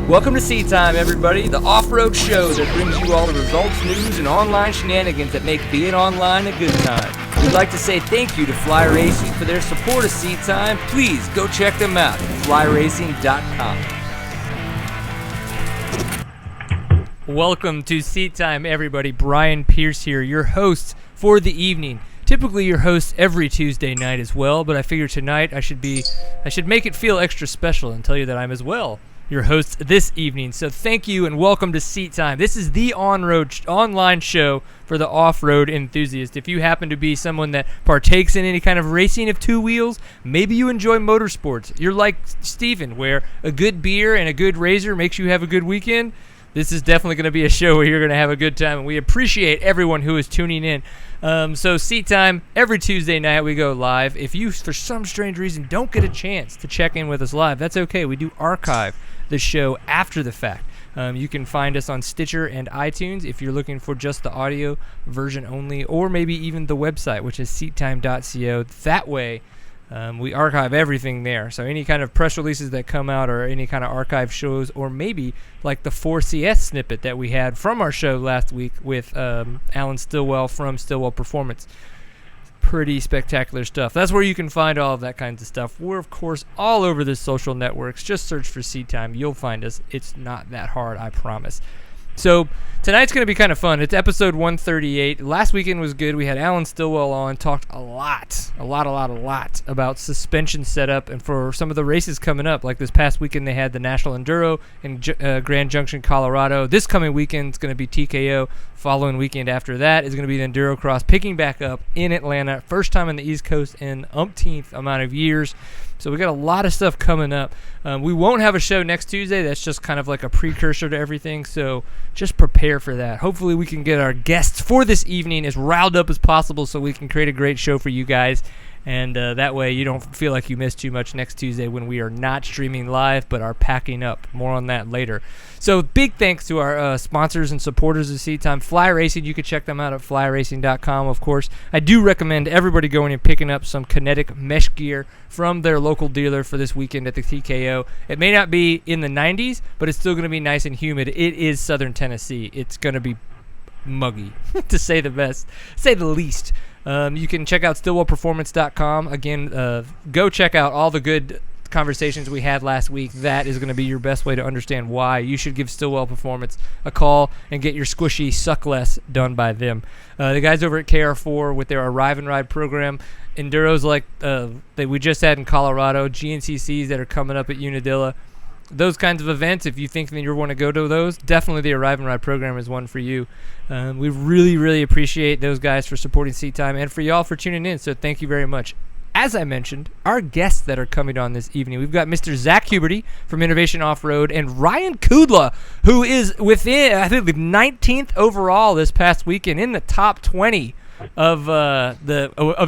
Welcome to Seat Time, everybody, the off-road show that brings you all the results, news, and online shenanigans that make being online a good time. We'd like to say thank you to Fly Racing for their support of Seat Time. Please go check them out at flyracing.com. Welcome to Seat Time, everybody. Brian Pierce here, your host for the evening. Typically your host every Tuesday night as well, but I figure tonight I should make it feel extra special and tell you that I'm as well your host this evening. So thank you and welcome to Seat Time. This is the online show for the off-road enthusiast. If you happen to be someone that partakes in any kind of racing of two wheels, maybe you enjoy motorsports. You're like Steven, where a good beer and a good razor makes you have a good weekend. This is definitely going to be a show where you're going to have a good time, and we appreciate everyone who is tuning in. So Seat Time, every Tuesday night we go live. If you, for some strange reason, don't get a chance to check in with us live, that's okay. We do archive the show after the fact. You can find us on Stitcher and iTunes if you're looking for just the audio version only, or maybe even the website, which is seattime.co. That way, we archive everything there. So any kind of press releases that come out or any kind of archive shows, or maybe like the 4CS snippet that we had from our show last week with Alan Stillwell from Stillwell Performance. Pretty spectacular stuff. That's where you can find all of that kinds of stuff. We're, of course, all over the social networks. Just search for Seat Time. You'll find us. It's not that hard, I promise. So tonight's going to be kind of fun. It's episode 138. Last weekend was good. We had Alan Stillwell on, talked a lot about suspension setup and for some of the races coming up. Like this past weekend, they had the National Enduro in Grand Junction, Colorado. This coming weekend is going to be TKO. Following weekend after that is going to be the Enduro Cross, picking back up in Atlanta. First time on the East Coast in umpteenth amount of years. So we got a lot of stuff coming up. We won't have a show next Tuesday. That's just kind of like a precursor to everything. So just prepare for that. Hopefully we can get our guests for this evening as riled up as possible so we can create a great show for you guys. And that way you don't feel like you missed too much next Tuesday when we are not streaming live but are packing up. More on that later. So big thanks to our sponsors and supporters of Seat Time. Fly Racing, you can check them out at flyracing.com, of course. I do recommend everybody going and picking up some kinetic mesh gear from their local dealer for this weekend at the TKO. It may not be in the 90s, but it's still going to be nice and humid. It is southern Tennessee. It's going to be muggy, to say the least. You can check out stillwellperformance.com. Again, go check out all the good conversations we had last week. That is going to be your best way to understand why you should give Stillwell Performance a call and get your squishy suck less done by them. The guys over at KR4 with their Arrive and Ride program, enduros like that we just had in Colorado, GNCCs that are coming up at Unadilla, those kinds of events, if you think that you want to go to those, definitely the Arrive and Ride program is one for you. We really, really appreciate those guys for supporting Seat Time and for y'all for tuning in, so thank you very much. As I mentioned, our guests that are coming on this evening, we've got Mr. Zach Huberty from Innovation Off-Road and Ryan Kudla, who is within, I think, the 19th overall this past weekend in the top 20 of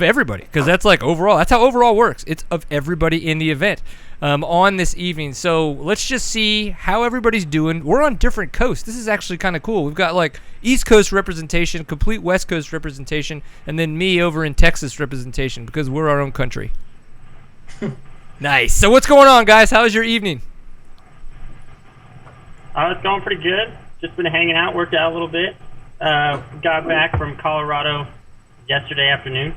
everybody, because that's like overall. That's how overall works. It's of everybody in the event on this evening. So let's just see how everybody's doing. We're on different coasts. This is actually kind of cool. We've got like East Coast representation, complete West Coast representation, and then me over in Texas representation because we're our own country. Nice. So what's going on, guys? How was your evening? It's going pretty good. Just been hanging out, worked out a little bit. Got back from Colorado yesterday afternoon.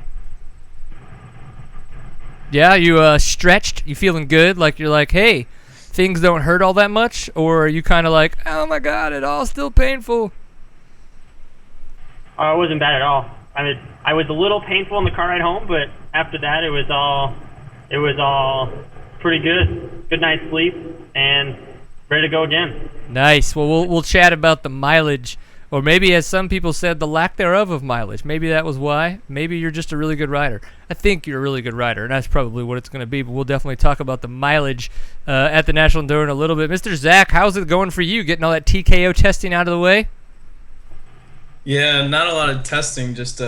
Yeah, you stretched? You feeling good? Like you're like, hey, things don't hurt all that much? Or are you kind of like, oh my God, it all still painful? It wasn't bad at all. I mean, I was a little painful in the car ride home, but after that, it was all pretty good. Good night's sleep and ready to go again. Nice. Well, we'll chat about the mileage. Or maybe, as some people said, the lack thereof of mileage. Maybe that was why. Maybe you're just a really good rider. I think you're a really good rider, and that's probably what it's going to be. But we'll definitely talk about the mileage at the National Enduro in a little bit. Mr. Zach, how's it going for you, getting all that TKO testing out of the way? Yeah, not a lot of testing, just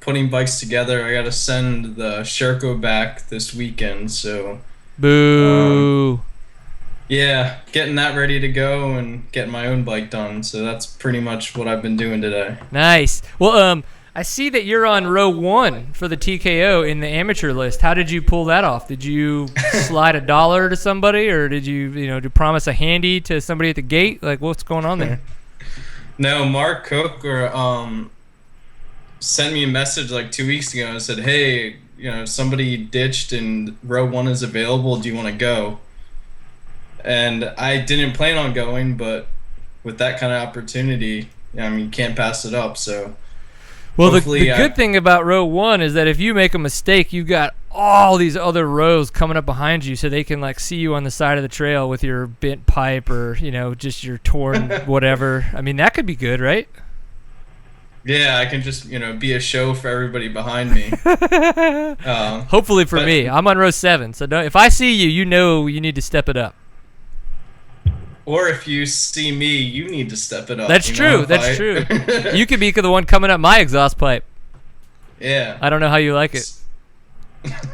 putting bikes together. I got to send the Sherco back this weekend, so... Boo! Yeah, getting that ready to go and getting my own bike done. So that's pretty much what I've been doing today. Nice. Well, I see that you're on row 1 for the TKO in the amateur list. How did you pull that off? Did you slide $1 to somebody, or did you promise a handy to somebody at the gate? Like, what's going on there? No, Mark Cook sent me a message like 2 weeks ago and said, hey, somebody ditched and row 1 is available. Do you want to go? And I didn't plan on going, but with that kind of opportunity, you can't pass it up. So, well, the good thing about row 1 is that if you make a mistake, you've got all these other rows coming up behind you, so they can like see you on the side of the trail with your bent pipe or just your torn whatever. I mean, that could be good, right? Yeah, I can just be a show for everybody behind me. Hopefully for me, I'm on row 7, so if I see you, you need to step it up. Or if you see me, you need to step it up. That's true. That's true. You could be the one coming up my exhaust pipe. Yeah. I don't know how you like it.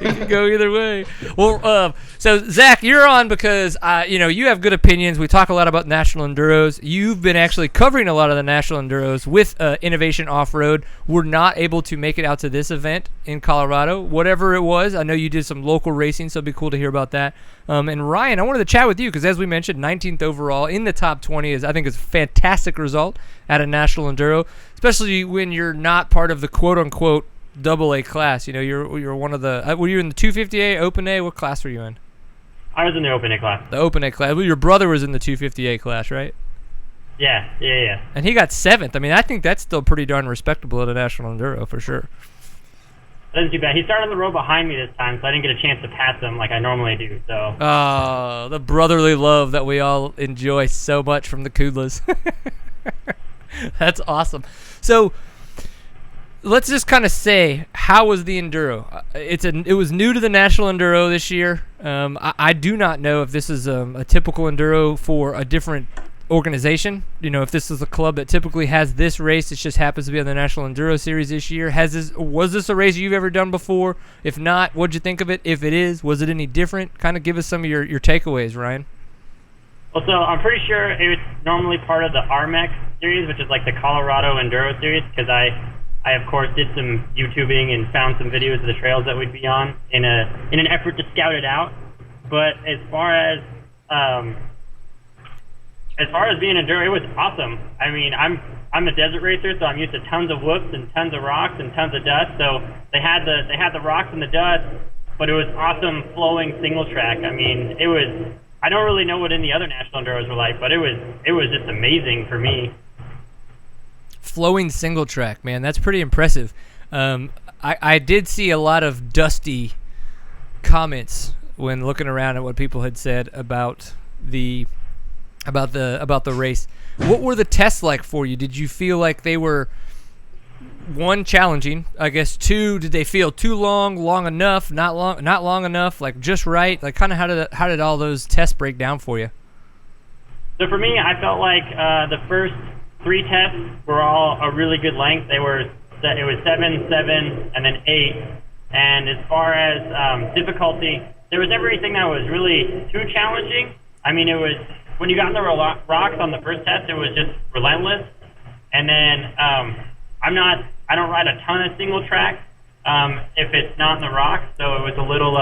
It could go either way. Well, so Zach, you're on because you have good opinions. We talk a lot about national enduros. You've been actually covering a lot of the national enduros with Innovation Off-Road. We're not able to make it out to this event in Colorado, whatever it was. I know you did some local racing, so it'd be cool to hear about that. And Ryan, I wanted to chat with you because, as we mentioned, 19th overall in the top 20 I think is a fantastic result at a national enduro, especially when you're not part of the quote-unquote AA class. You're one of the. Were you in the 250A, Open A? What class were you in? I was in the Open A class. The Open A class. Well, your brother was in the 250A class, right? Yeah. And he got 7th. I mean, I think that's still pretty darn respectable at a national enduro for sure. That isn't too bad. He started on the row behind me this time, so I didn't get a chance to pass him like I normally do. So. Oh, the brotherly love that we all enjoy so much from the Kudlas. That's awesome. So. Let's just kind of say, how was the enduro? It was new to the national enduro this year. I do not know if this is a typical enduro for a different organization. If this is a club that typically has this race, it just happens to be on the National Enduro Series this year. Was this a race you've ever done before? If not, what'd you think of it? If it is, was it any different? Kind of give us some of your takeaways, Ryan. Well, so I'm pretty sure it was normally part of the RMEX series, which is like the Colorado Enduro Series, because I of course did some YouTubing and found some videos of the trails that we'd be on in an effort to scout it out. But as far as being enduro, it was awesome. I mean, I'm a desert racer, so I'm used to tons of whoops and tons of rocks and tons of dust. So they had the rocks and the dust, but it was awesome flowing single track. I mean, it was. I don't really know what any other national enduros were like, but it was just amazing for me. Flowing single track, man, that's pretty impressive. I did see a lot of dusty comments when looking around at what people had said about the race. What were the tests like for you? Did you feel like they were, one, challenging? I guess 2, did they feel too long enough, not long enough, like just right? Like kind of how did all those tests break down for you? So for me, I felt like the first 3 tests were all a really good length. It was 7, 7, and then 8. And as far as difficulty, there was never anything that was really too challenging. I mean, it was when you got on the rocks on the first test, it was just relentless. And then I don't ride a ton of single track if it's not in the rocks, so it was a little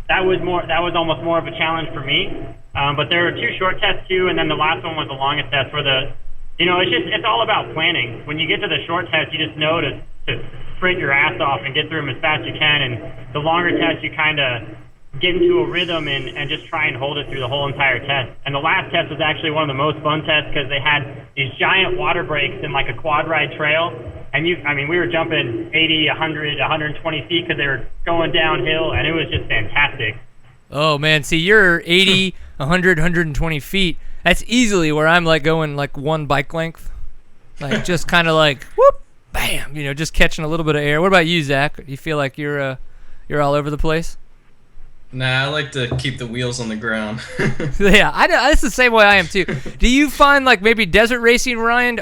that was almost more of a challenge for me. But there were 2 short tests too, and then the last one was the longest test where it's all about planning. When you get to the short test, you just know to sprint your ass off and get through them as fast as you can, and the longer test you kind of get into a rhythm and just try and hold it through the whole entire test. And the last test was actually one of the most fun tests because they had these giant water breaks in like a quad ride trail, and we were jumping 80, 100, 120 feet because they were going downhill, and it was just fantastic. Oh man, see, you're 80, 100, 120 feet. That's easily where I'm like going like one bike length, like just kind of like whoop, bam, just catching a little bit of air. What about you, Zach? You feel like you're all over the place? Nah, I like to keep the wheels on the ground. Yeah, that's the same way I am too. Do you find like maybe desert racing, Ryan,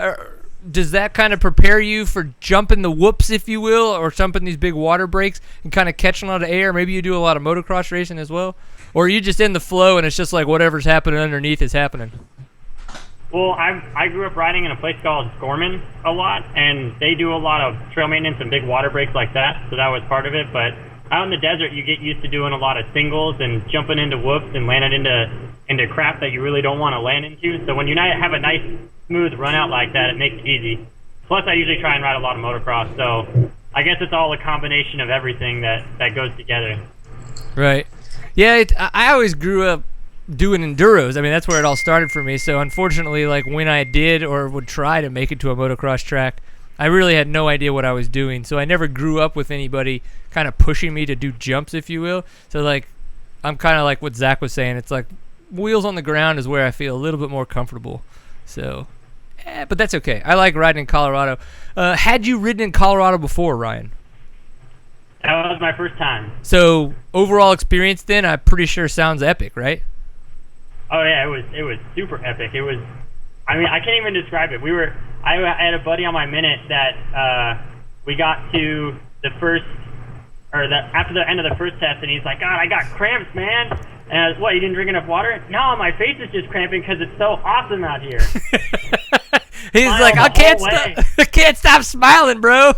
does that kind of prepare you for jumping the whoops, if you will, or jumping these big water breaks and kind of catching a lot of air? Maybe you do a lot of motocross racing as well? Or are you just in the flow and it's just like whatever's happening underneath is happening? Well, I grew up riding in a place called Gorman a lot, and they do a lot of trail maintenance and big water breaks like that, so that was part of it. But out in the desert, you get used to doing a lot of singles and jumping into whoops and landing into crap that you really don't want to land into. So when you have a nice, smooth run out like that, it makes it easy. Plus, I usually try and ride a lot of motocross, so I guess it's all a combination of everything that goes together. Right. Yeah, I always grew up doing enduros. I mean, that's where it all started for me. So unfortunately, like when I did or would try to make it to a motocross track, I really had no idea what I was doing. So I never grew up with anybody kind of pushing me to do jumps, if you will. So like, I'm kind of like what Zach was saying. It's like wheels on the ground is where I feel a little bit more comfortable. So, but that's okay. I like riding in Colorado. Had you ridden in Colorado before, Ryan? That was my first time. So overall experience then, I'm pretty sure sounds epic, right? Oh yeah, it was super epic. It was, I mean, I can't even describe it. I had a buddy on my minute that we got to after the end of the first test, and he's like, God, I got cramps, man. And I was, what, you didn't drink enough water? No, my face is just cramping because it's so awesome out here. He's like, I can't stop smiling, bro.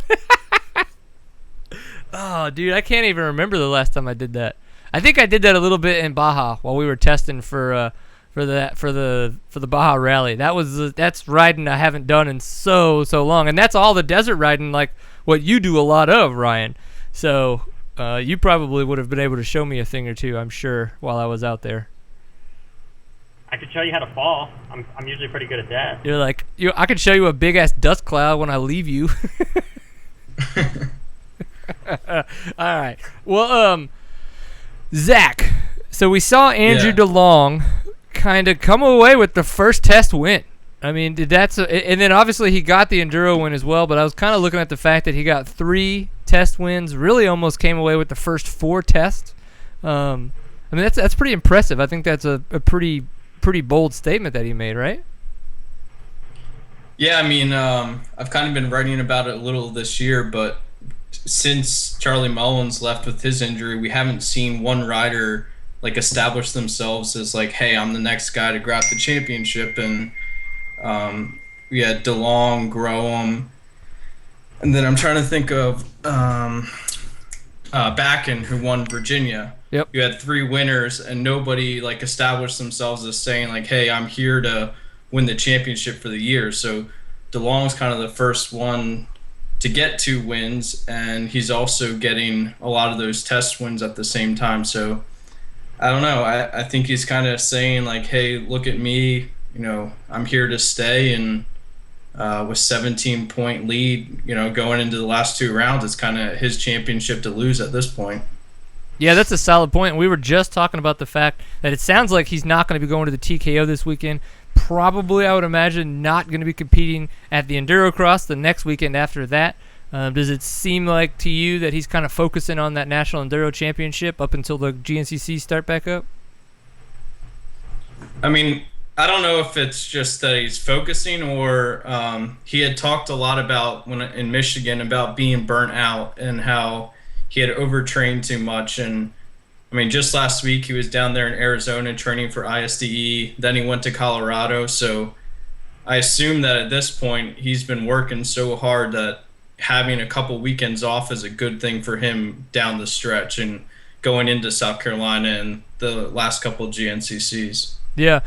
Oh, dude, I can't even remember the last time I did that. I think I did that a little bit in Baja while we were testing for the Baja Rally. That's riding I haven't done in so long, and that's all the desert riding like what you do a lot of, Ryan. So you probably would have been able to show me a thing or two, I'm sure, while I was out there. I could show you how to fall. I'm usually pretty good at that. You're like, I could show you a big ass dust cloud when I leave you. All right. Well, Zach. So we saw Andrew DeLong kind of come away with the first test win. I mean, and then obviously he got the enduro win as well. But I was kind of looking at the fact that he got 3 test wins. Really, almost came away with the first 4 tests. I mean, that's pretty impressive. I think that's a pretty bold statement that he made, right? Yeah, I mean, I've kind of been writing about it a little this year, but since Charlie Mullins left with his injury, we haven't seen one rider like establish themselves as like, hey, I'm the next guy to grab the championship. And we had DeLong, Graham, and then I'm trying to think of Bakken, who won Virginia. Yep. You had 3 winners, and nobody like established themselves as saying like, hey, I'm here to win the championship for the year. So DeLong's kind of the first one to get 2 wins, and he's also getting a lot of those test wins at the same time. So I don't know. I think he's kind of saying like, hey, look at me, I'm here to stay. And with 17-point lead, going into the last 2 rounds, it's kind of his championship to lose at this point. Yeah, that's a solid point. We were just talking about the fact that it sounds like he's not going to be going to the TKO this weekend. Probably, I would imagine, not going to be competing at the Endurocross the next weekend after that. Does it seem like to you that he's kind of focusing on that National Enduro Championship up until the GNCC start back up? I mean, I don't know if it's just that he's focusing or he had talked a lot about when in Michigan about being burnt out and how he had overtrained too much. And I mean, just last week he was down there in Arizona training for ISDE. Then he went to Colorado. So I assume that at this point he's been working so hard that having a couple weekends off is a good thing for him down the stretch and going into South Carolina and the last couple of GNCCs. Yeah.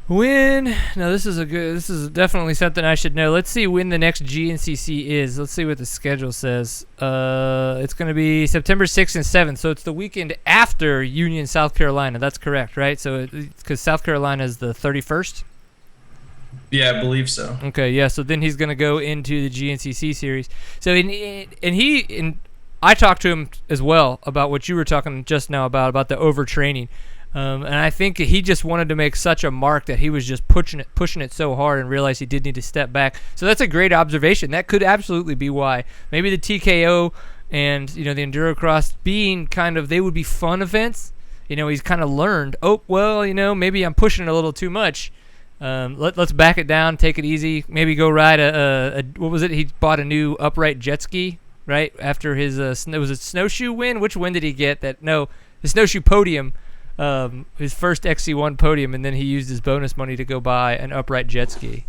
This is definitely something I should know. Let's see when the next GNCC is. Let's see what the schedule says. It's going to be September 6th and 7th, so it's the weekend after Union, South Carolina. That's correct, right? So because South Carolina is the 31st? Yeah, I believe so. Okay, yeah, so then he's going to go into the GNCC series. So I talked to him as well about what you were talking just now about the overtraining. And I think he just wanted to make such a mark that he was just pushing it so hard and realized he did need to step back. So that's a great observation. That could absolutely be why. Maybe the TKO and the Endurocross being they would be fun events. He's kind of learned, maybe I'm pushing it a little too much. Let's back it down, take it easy. Maybe go ride what was it? He bought a new upright jet ski, right? After his it was a snowshoe win. Which win did he get? The snowshoe podium. his first XC1 podium, and then he used his bonus money to go buy an upright jet ski.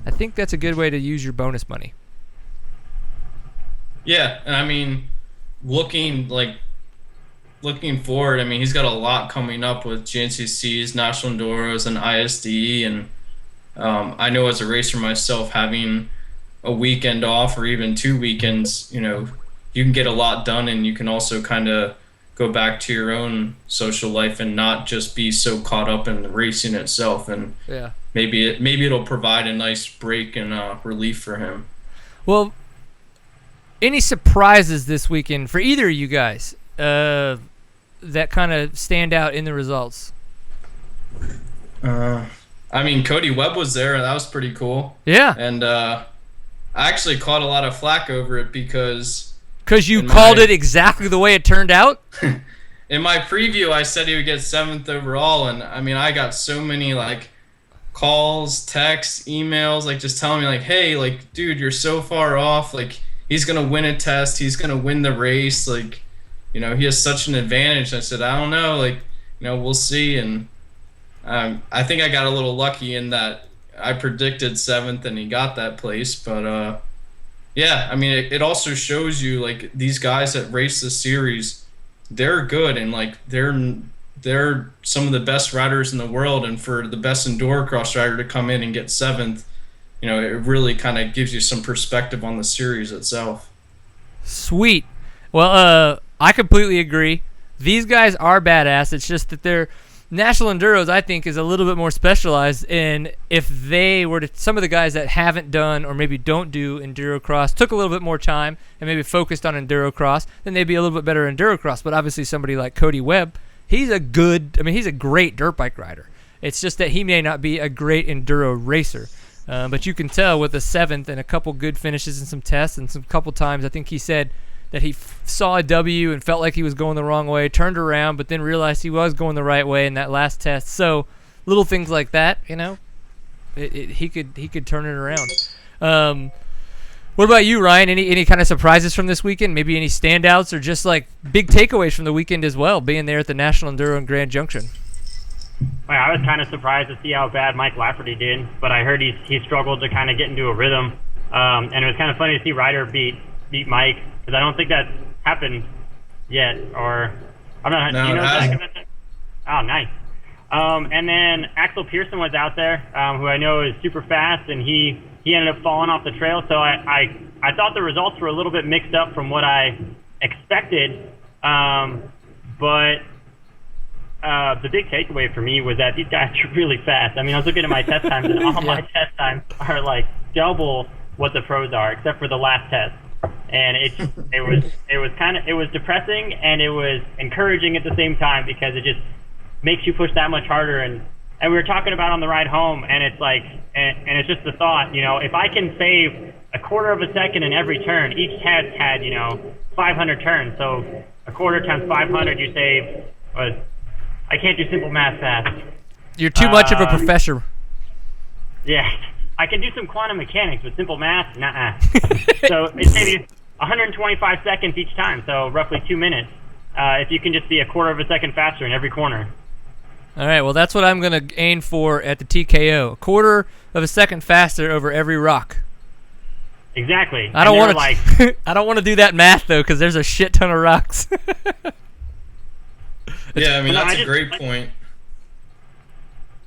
I think that's a good way to use your bonus money. Yeah, and I mean, looking forward, I mean, he's got a lot coming up with GNCCs, National Enduros, and ISD, and I know as a racer myself, having a weekend off or even 2 weekends, you know, you can get a lot done, and you can also kind of go back to your own social life and not just be so caught up in the racing itself. And yeah, maybe it'll provide a nice break and relief for him. Well, any surprises this weekend for either of you guys that kind of stand out in the results? I mean, Cody Webb was there, and that was pretty cool. Yeah. And I actually caught a lot of flack over it because you called it exactly the way it turned out? In my preview, I said he would get 7th overall, and I mean, I got so many calls, texts, emails, just telling me hey, dude, you're so far off. He's gonna win a test, he's gonna win the race. He has such an advantage. I said, I don't know, we'll see. And I think I got a little lucky in that I predicted 7th and he got that place. But yeah, I mean, it also shows you these guys that race the series, they're good, and they're some of the best riders in the world. And for the best endurocross rider to come in and get 7th, it really kind of gives you some perspective on the series itself. Sweet. Well, I completely agree. These guys are badass. It's just that their National Enduros, I think, is a little bit more specialized. And if they were to, some of the guys that haven't done or maybe don't do Endurocross, took a little bit more time and maybe focused on Endurocross, then they'd be a little bit better Endurocross. But obviously somebody like Cody Webb, he's a great dirt bike rider. It's just that he may not be a great enduro racer. But you can tell with a 7th and a couple good finishes and some tests and some couple times, I think he said that he saw a W and felt like he was going the wrong way, turned around, but then realized he was going the right way in that last test. So little things like that, he could turn it around. What about you, Ryan? Any kind of surprises from this weekend? Maybe any standouts or just big takeaways from the weekend as well, being there at the National Enduro in Grand Junction? Well, I was kind of surprised to see how bad Mike Lafferty did, but I heard he struggled to kind of get into a rhythm. And it was kind of funny to see Ryder beat Mike, because I don't think that's happened yet. Or I'm not. No, do you know it that? hasn't. Oh, nice. And then Axel Pearson was out there, who I know is super fast, and he ended up falling off the trail. So I thought the results were a little bit mixed up from what I expected. But the big takeaway for me was that these guys are really fast. I mean, I was looking at my test times, and all my test times are double what the pros are, except for the last test. And it was depressing, and it was encouraging at the same time, because it just makes you push that much harder. And we were talking about on the ride home, and it's and it's just the thought, if I can save a quarter of a second in every turn, each test had 500 turns, so a quarter times 500, you save. I can't do simple math fast. You're too much of a professor. Yeah. I can do some quantum mechanics, but simple math, nah. So it saves you 125 seconds each time, so roughly 2 minutes, if you can just be a quarter of a second faster in every corner. All right, well, that's what I'm going to aim for at the TKO. A quarter of a second faster over every rock. Exactly. I don't want to I don't want to do that math, though, because there's a shit ton of rocks. Yeah, I mean, that's a great point.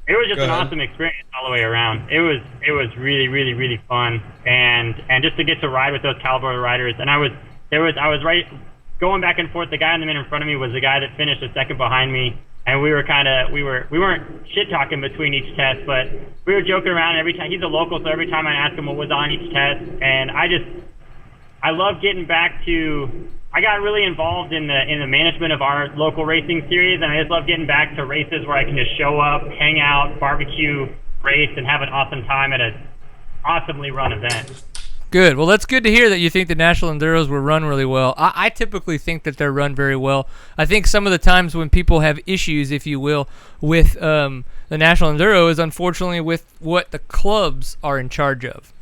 It was just an awesome experience all the way around. It was really, really, really fun, and just to get to ride with those caliber riders. And I was right going back and forth. The guy in the minute in front of me was the guy that finished a second behind me, and we weren't shit talking between each test, but we were joking around every time. He's a local, so every time I asked him what was on each test, and I love getting back to. I got really involved in the management of our local racing series, and I just love getting back to races where I can just show up, hang out, barbecue, race, and have an awesome time at an awesomely run event. Good. Well, that's good to hear that you think the National Enduros were run really well. I typically think that they're run very well. I think some of the times when people have issues, if you will, with the National Enduro is unfortunately with what the clubs are in charge of.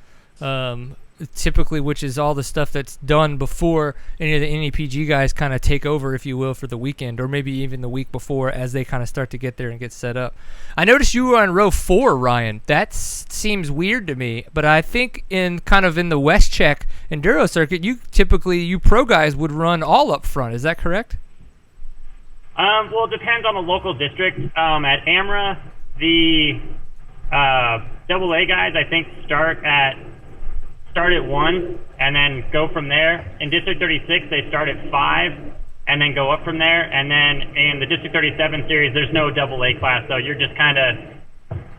typically, which is all the stuff that's done before any of the NEPG guys kind of take over, if you will, for the weekend, or maybe even the week before as they kind of start to get there and get set up. I noticed you were on row 4, Ryan. That seems weird to me, but I think in the WestCheck enduro circuit, you pro guys would run all up front. Is that correct? Well, it depends on the local district. At AMRA, the AA guys, I think, start at 1 and then go from there. In District 36, they start at 5 and then go up from there. And then in the District 37 series, there's no AA class, so you're just kind of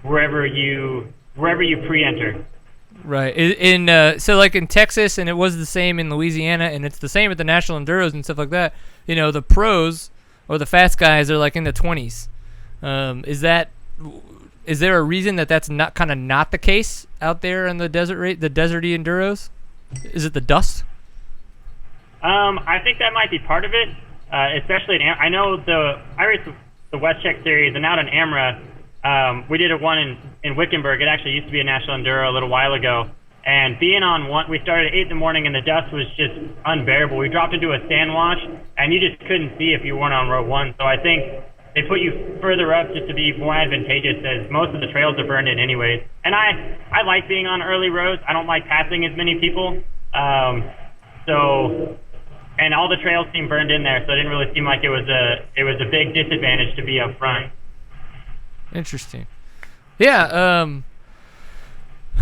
wherever you pre-enter. Right. So like in Texas, and it was the same in Louisiana, and it's the same at the National Enduros and stuff like that. The pros or the fast guys are like in the 20s. Is there a reason that that's not the case out there in the deserty enduros? Is it the dust? I think that might be part of it, especially I know I raced the WestCheck series, and out in AMRA, we did one in Wickenburg. It actually used to be a national enduro a little while ago, and being on one, we started at 8 in the morning, and the dust was just unbearable. We dropped into a sand wash, and you just couldn't see if you weren't on row 1. So I think they put you further up just to be more advantageous, as most of the trails are burned in anyways. And I like being on early rows. I don't like passing as many people. And all the trails seem burned in there, so it didn't really seem like it was a big disadvantage to be up front. Interesting. Yeah.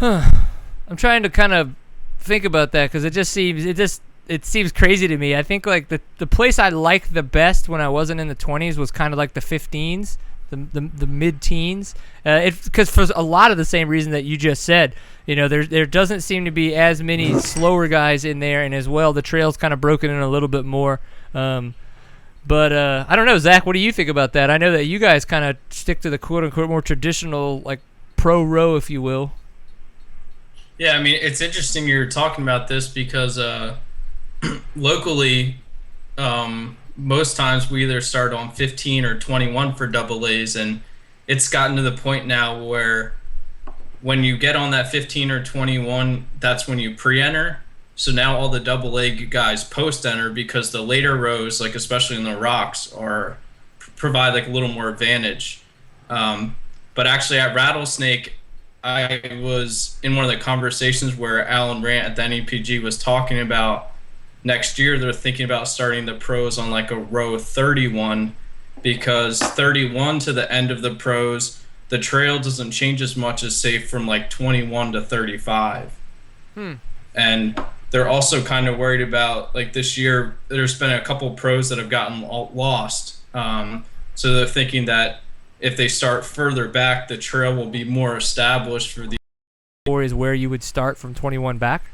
I'm trying to kind of think about that because it seems crazy to me. I think like the place I liked the best when I wasn't in the 20s was kind of like the 15s, the mid-teens. Because for a lot of the same reason that you just said, there doesn't seem to be as many slower guys in there, and as well the trail's kind of broken in a little bit more. But I don't know, Zach, what do you think about that? I know that you guys kind of stick to the quote-unquote more traditional, like pro row, if you will. Yeah, I mean, it's interesting you're talking about this because locally, most times we either start on 15 or 21 for AA's, and it's gotten to the point now where when you get on that 15 or 21, that's when you pre-enter. So now all the AA guys post-enter because the later rows, like especially in the rocks, provide like a little more advantage. But actually at Rattlesnake, I was in one of the conversations where Alan Rant at the NEPG was talking about next year they're thinking about starting the pros on like a row 31 because 31 to the end of the pros, the trail doesn't change as much as say from like 21 to 35. And they're also kind of worried about like this year there's been a couple pros that have gotten lost. So they're thinking that if they start further back, the trail will be more established for the. Or is where you would start from 21 back?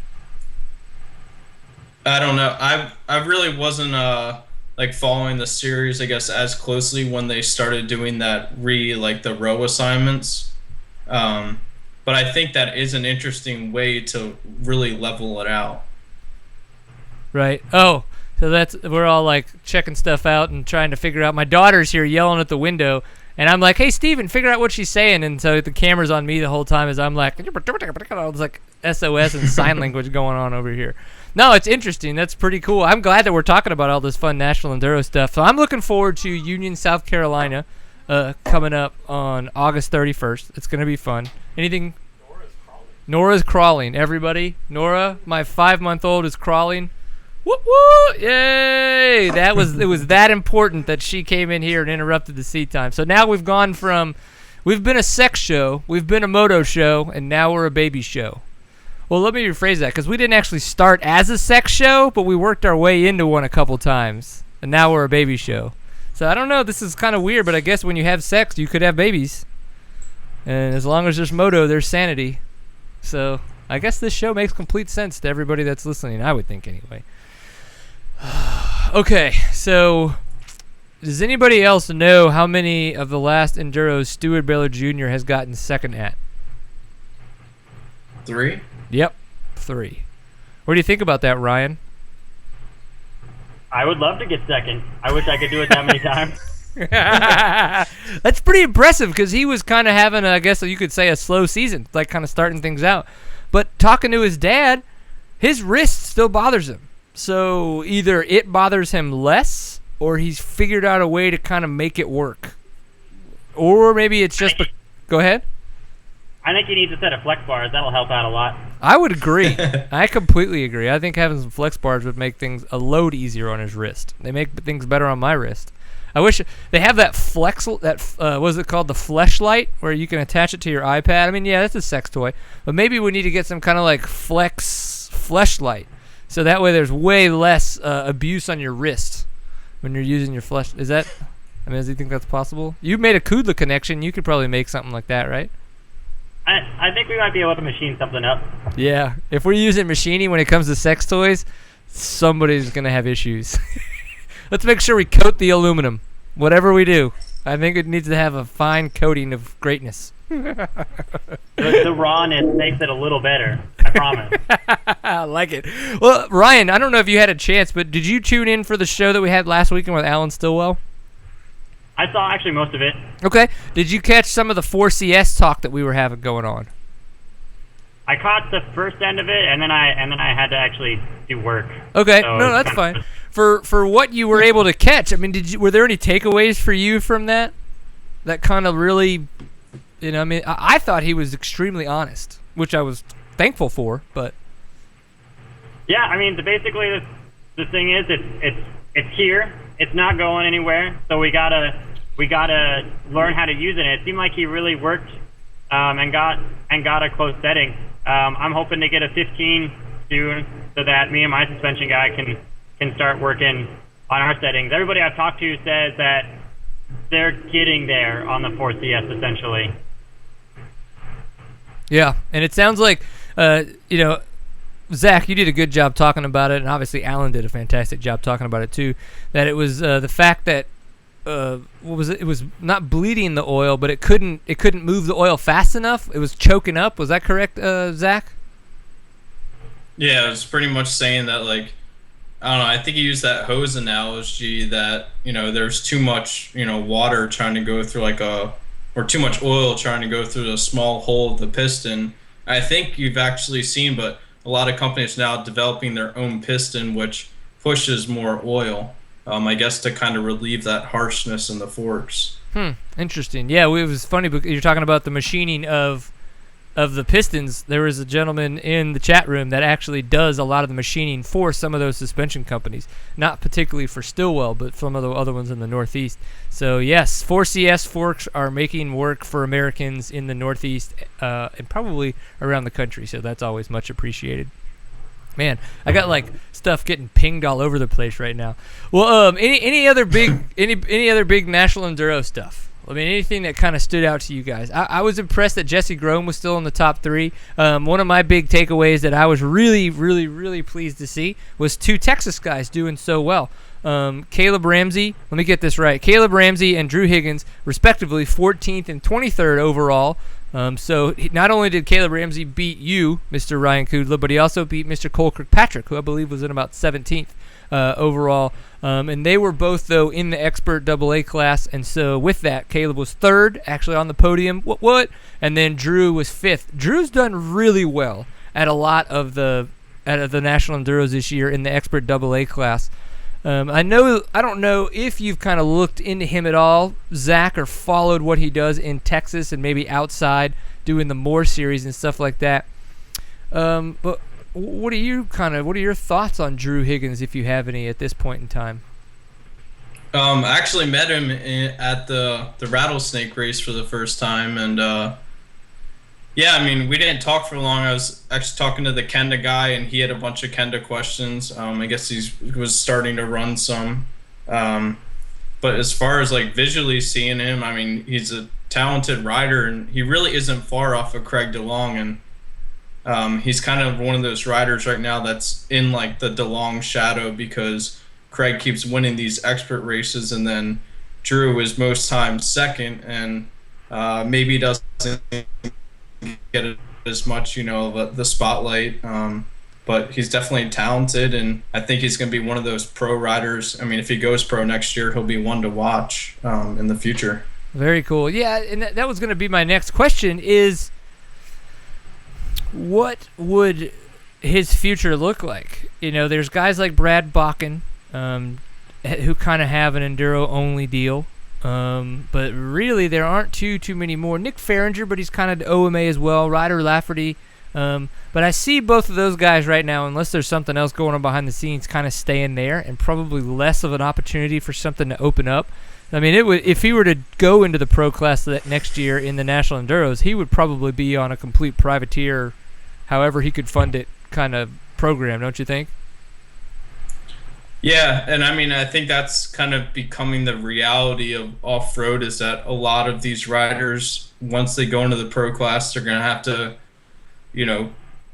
I don't know. I really wasn't like following the series, I guess, as closely when they started doing that the row assignments. But I think that is an interesting way to really level it out. Right. Oh, so we're all like checking stuff out and trying to figure out. My daughter's here yelling at the window. And I'm like, hey, Steven, figure out what she's saying. And so the camera's on me the whole time as I'm like, it's like SOS and sign language going on over here. No, it's interesting. That's pretty cool. I'm glad that we're talking about all this fun National Enduro stuff. So I'm looking forward to Union, South Carolina coming up on August 31st. It's going to be fun. Anything? Nora's crawling. Everybody. Nora, my 5-month-old, is crawling. Whoop, whoop, yay! It was that important that she came in here and interrupted the seat time. So now we've been a sex show, we've been a moto show, and now we're a baby show. Well, let me rephrase that, because we didn't actually start as a sex show, but we worked our way into one a couple times, and now we're a baby show. So I don't know, this is kind of weird, but I guess when you have sex, you could have babies. And as long as there's moto, there's sanity. So I guess this show makes complete sense to everybody that's listening, I would think anyway. Okay, so does anybody else know how many of the last Enduros Stuart Baylor Jr. has gotten second at? 3? Yep, 3. What do you think about that, Ryan? I would love to get second. I wish I could do it that many times. That's pretty impressive because he was kind of having, I guess you could say, a slow season, like kind of starting things out. But talking to his dad, his wrist still bothers him. So either it bothers him less, or he's figured out a way to kind of make it work. Or maybe it's just... Go ahead. I think he needs a set of flex bars. That'll help out a lot. I would agree. I completely agree. I think having some flex bars would make things a load easier on his wrist. They make things better on my wrist. I wish they have that what is it called? The Fleshlight, where you can attach it to your iPad. I mean, yeah, that's a sex toy. But maybe we need to get some kind of like Fleshlight. So that way there's way less abuse on your wrist when you're using your flesh. Does you think that's possible? You made a Kudla connection. You could probably make something like that, right? I think we might be able to machine something up. Yeah. If we're using machining when it comes to sex toys, somebody's going to have issues. Let's make sure we coat the aluminum. Whatever we do, I think it needs to have a fine coating of greatness. The rawness makes it a little better. I promise. I like it. Well, Ryan, I don't know if you had a chance, but did you tune in for the show that we had last weekend with Alan Stillwell? I saw actually most of it. Okay. Did you catch some of the 4CS talk that we were having going on? I caught the first end of it, and then I had to actually do work. Okay. So no, that's fine. For what you were able to catch, I mean, were there any takeaways for you from that? That kind of really, I thought he was extremely honest, which I was thankful for, but. Yeah, I mean, basically the thing is, it's here. It's not going anywhere. So we gotta learn how to use it. It seemed like he really worked and got a close setting. I'm hoping to get a 15 soon, so that me and my suspension guy can start working on our settings. Everybody I've talked to says that they're getting there on the 4CS essentially. Yeah, and it sounds like Zach, you did a good job talking about it, and obviously Alan did a fantastic job talking about it too. That it was the fact that what was it? It was not bleeding the oil, but it couldn't move the oil fast enough. It was choking up. Was that correct, Zach? Yeah, it was pretty much saying that, like, I don't know. I think he used that hose analogy that there's too much water trying to go through or too much oil trying to go through the small hole of the piston. I think you've actually seen, but a lot of companies now developing their own piston, which pushes more oil, I guess, to kind of relieve that harshness in the forks. Interesting. Yeah, it was funny because you're talking about the machining of the pistons. There was a gentleman in the chat room that actually does a lot of the machining for some of those suspension companies, not particularly for Stillwell, but some of the other ones in the Northeast. So yes, 4CS forks are making work for Americans in the Northeast and probably around the country. So that's always much appreciated. Man, I got like stuff getting pinged all over the place right now. Well, any other big any other big national enduro stuff? I mean, anything that kind of stood out to you guys? I was impressed that Jesse Grome was still in the top 3. One of my big takeaways that I was really, really, really pleased to see was 2 Texas guys doing so well. Caleb Ramsey, let me get this right. Caleb Ramsey and Drew Higgins, respectively, 14th and 23rd overall. So not only did Caleb Ramsey beat you, Mr. Ryan Kudla, but he also beat Mr. Cole Kirkpatrick, who I believe was in about 17th overall. And they were both, though, in the expert AA class. And so with that, Caleb was 3rd, actually on the podium. What? And then Drew was 5th. Drew's done really well at a lot of the national enduros this year in the expert AA class. I don't know if you've kind of looked into him at all, Zach, or followed what he does in Texas and maybe outside doing the Moore series and stuff like that. But what are your thoughts on Drew Higgins, if you have any, at this point in time? I actually met him at the rattlesnake race for the first time, and yeah, I mean, we didn't talk for long. I was actually talking to the Kenda guy, and he had a bunch of Kenda questions. I guess he was starting to run some. But as far as like visually seeing him, I mean, he's a talented rider, and he really isn't far off of Craig DeLong. And he's kind of one of those riders right now that's in like the DeLong shadow, because Craig keeps winning these expert races, and then Drew is most times second, and maybe doesn't get as much, the spotlight, but he's definitely talented, and I think he's going to be one of those pro riders. I mean, if he goes pro next year, he'll be one to watch in the future. Very cool. Yeah, and that was going to be my next question is, what would his future look like? You know, there's guys like Brad Bakken, who kind of have an enduro-only deal. But really, there aren't too many more. Nick Farringer, but he's kind of OMA as well. Ryder Lafferty. But I see both of those guys right now, unless there's something else going on behind the scenes, kind of staying there, and probably less of an opportunity for something to open up. I mean, if he were to go into the pro class that next year in the National Enduros, he would probably be on a complete privateer, however he could fund it, kind of program, don't you think? Yeah, and I mean, I think that's kind of becoming the reality of off-road, is that a lot of these riders, once they go into the pro class, they're going to have to,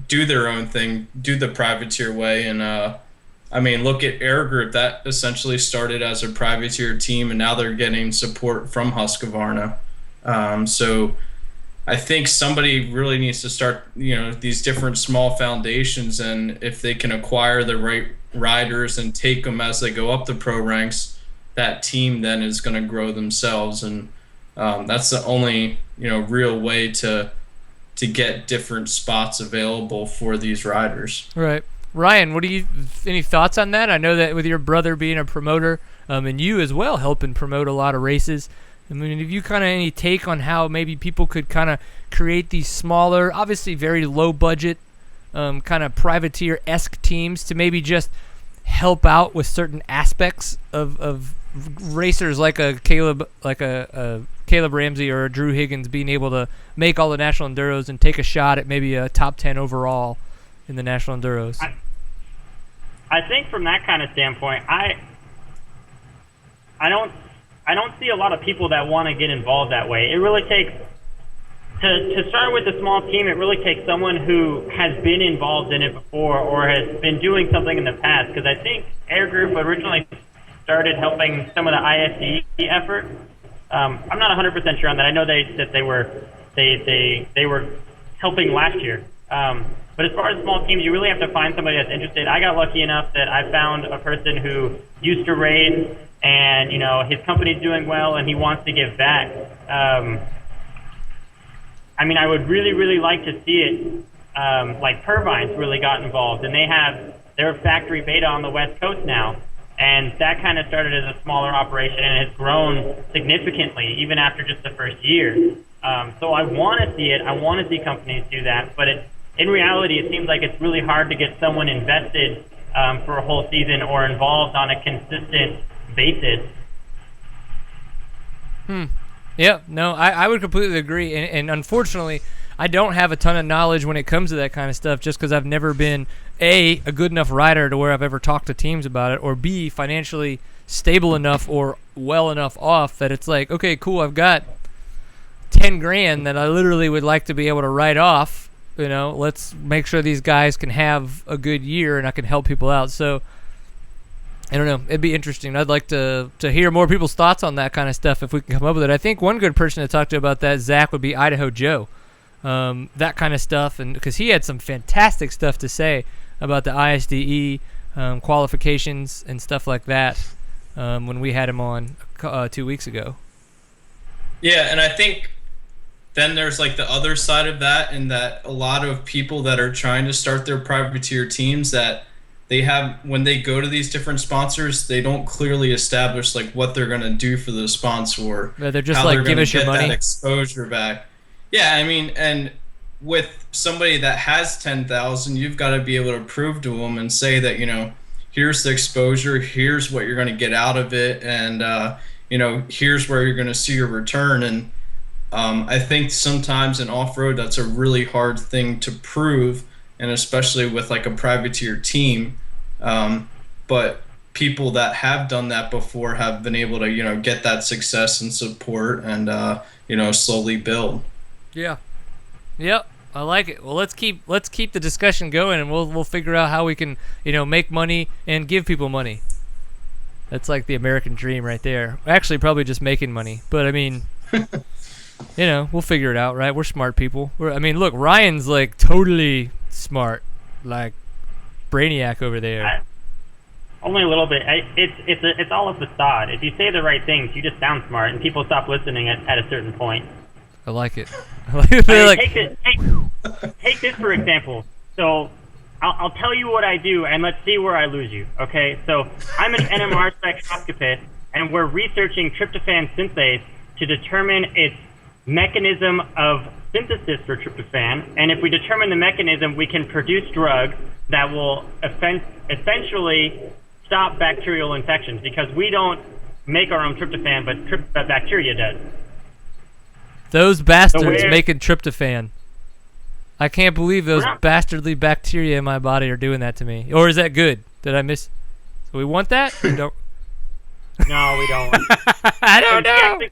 do their own thing, do the privateer way. And, I mean, look at Air Group. That essentially started as a privateer team, and now they're getting support from Husqvarna. So I think somebody really needs to start, these different small foundations, and if they can acquire the right riders and take them as they go up the pro ranks, that team then is going to grow themselves, and that's the only real way to get different spots available for these riders. Right. Ryan, any thoughts on that? I know that with your brother being a promoter, and you as well helping promote a lot of races, I mean, have you kind of any take on how maybe people could kind of create these smaller, obviously very low budget, kind of privateer-esque teams to maybe just help out with certain aspects of racers like a Caleb Ramsey or a Drew Higgins being able to make all the national enduros and take a shot at maybe a top 10 overall in the national enduros? I think from that kind of standpoint, I don't see a lot of people that want to get involved that way. It really takes to start with a small team. It really takes someone who has been involved in it before or has been doing something in the past. Because I think Air Group originally started helping some of the ISE effort. I'm not 100% sure on that. I know they were helping last year. But as far as small teams, you really have to find somebody that's interested. I got lucky enough that I found a person who used to race, and his company's doing well, and he wants to give back. I mean, I would really, really like to see it. Like Purvine's really got involved, and they have their factory beta on the West Coast now, and that kind of started as a smaller operation and has grown significantly even after just the first year. So I want to see it. I want to see companies do that, but in reality, it seems like it's really hard to get someone invested for a whole season or involved on a consistent basis. Yeah, no, I would completely agree. And unfortunately, I don't have a ton of knowledge when it comes to that kind of stuff just because I've never been, A, a good enough rider to where I've ever talked to teams about it, or B, financially stable enough or well enough off that it's like, okay, cool, I've got 10 grand that I literally would like to be able to write off. Let's make sure these guys can have a good year and I can help people out. So, I don't know. It'd be interesting. I'd like to hear more people's thoughts on that kind of stuff if we can come up with it. I think one good person to talk to about that, Zach, would be Idaho Joe. That kind of stuff, and because he had some fantastic stuff to say about the ISDE qualifications and stuff like that when we had him on 2 weeks ago. Yeah, and I think then there's like the other side of that, in that a lot of people that are trying to start their privateer teams, that they have, when they go to these different sponsors, they don't clearly establish like what they're going to do for the sponsor. Yeah, they're just like, give us your money. That exposure back. Yeah, I mean, and with somebody that has 10,000, you've got to be able to prove to them and say that, here's the exposure, here's what you're going to get out of it, and here's where you're going to see your return. And I think sometimes in off-road, that's a really hard thing to prove, and especially with like a privateer team. But people that have done that before have been able to, get that success and support and, slowly build. Yeah. Yep. I like it. Well, let's keep the discussion going, and we'll figure out how we can, make money and give people money. That's like the American dream right there. Actually, probably just making money. But I mean, we'll figure it out, right? We're smart people. Look, Ryan's like totally smart, like brainiac over there. Only a little bit. It's all a facade. If you say the right things, you just sound smart, and people stop listening at a certain point. I like it. Take this for example. So I'll tell you what I do, and let's see where I lose you. Okay, so I'm an NMR spectroscopist, and we're researching tryptophan synthase to determine its mechanism of synthesis for tryptophan. And if we determine the mechanism, we can produce drugs that will essentially stop bacterial infections, because we don't make our own tryptophan, but bacteria does. Those bastards making tryptophan. I can't believe those bastardly bacteria in my body are doing that to me. Or is that good? Did I miss? So we want that? We don't. No, we don't. I don't know.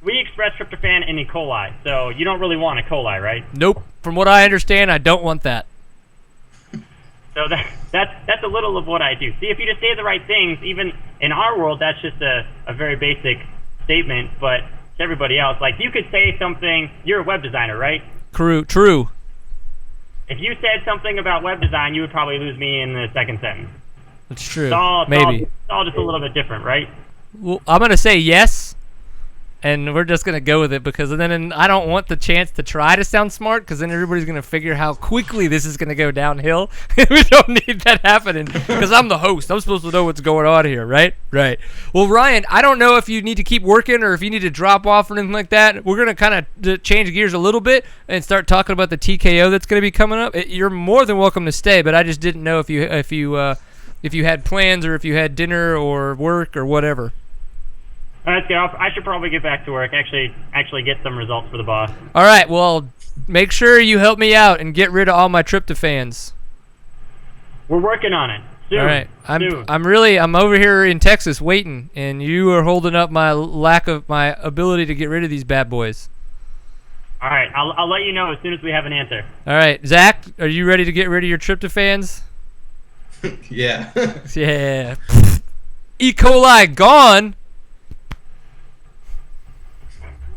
We express tryptophan in E. coli, so you don't really want E. coli, right? Nope. From what I understand, I don't want that. So that's a little of what I do. See, if you just say the right things, even in our world, that's just a very basic statement, but to everybody else, like, you could say something, you're a web designer, right? True. If you said something about web design, you would probably lose me in the second sentence. That's true. Maybe. It's all just a little bit different, right? Well, I'm going to say yes, and we're just going to go with it, because then I don't want the chance to try to sound smart, because then everybody's going to figure how quickly this is going to go downhill. We don't need that happening, because I'm the host. I'm supposed to know what's going on here, right? Right. Well, Ryan, I don't know if you need to keep working or if you need to drop off or anything like that. We're going to kind of change gears a little bit and start talking about the TKO that's going to be coming up. You're more than welcome to stay, but I just didn't know if you had plans, or if you had dinner or work or whatever. That's good. I should probably get back to work. Actually get some results for the boss. All right. Well, make sure you help me out and get rid of all my tryptophans. We're working on it. Soon. All right. I'm over here in Texas waiting, and you are holding up my lack of my ability to get rid of these bad boys. All right. I'll let you know as soon as we have an answer. All right. Zach, are you ready to get rid of your tryptophans? Yeah. Yeah. E. coli gone.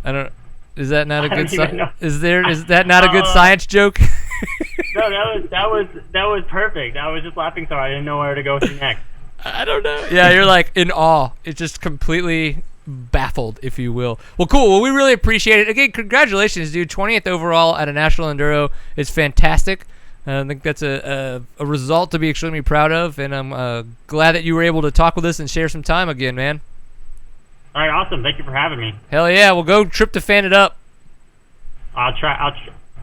I don't. Is that not a good? Is that not a good science joke? No, that was perfect. I was just laughing, so I didn't know where to go to next. I don't know. Yeah, you're like in awe. It's just completely baffled, if you will. Well, cool. Well, we really appreciate it. Again, congratulations, dude. 20th overall at a national enduro is fantastic. I think that's a result to be extremely proud of, and I'm glad that you were able to talk with us and share some time again, man. All right, awesome. Thank you for having me. Hell yeah. We'll go tryptophan it up. I'll try.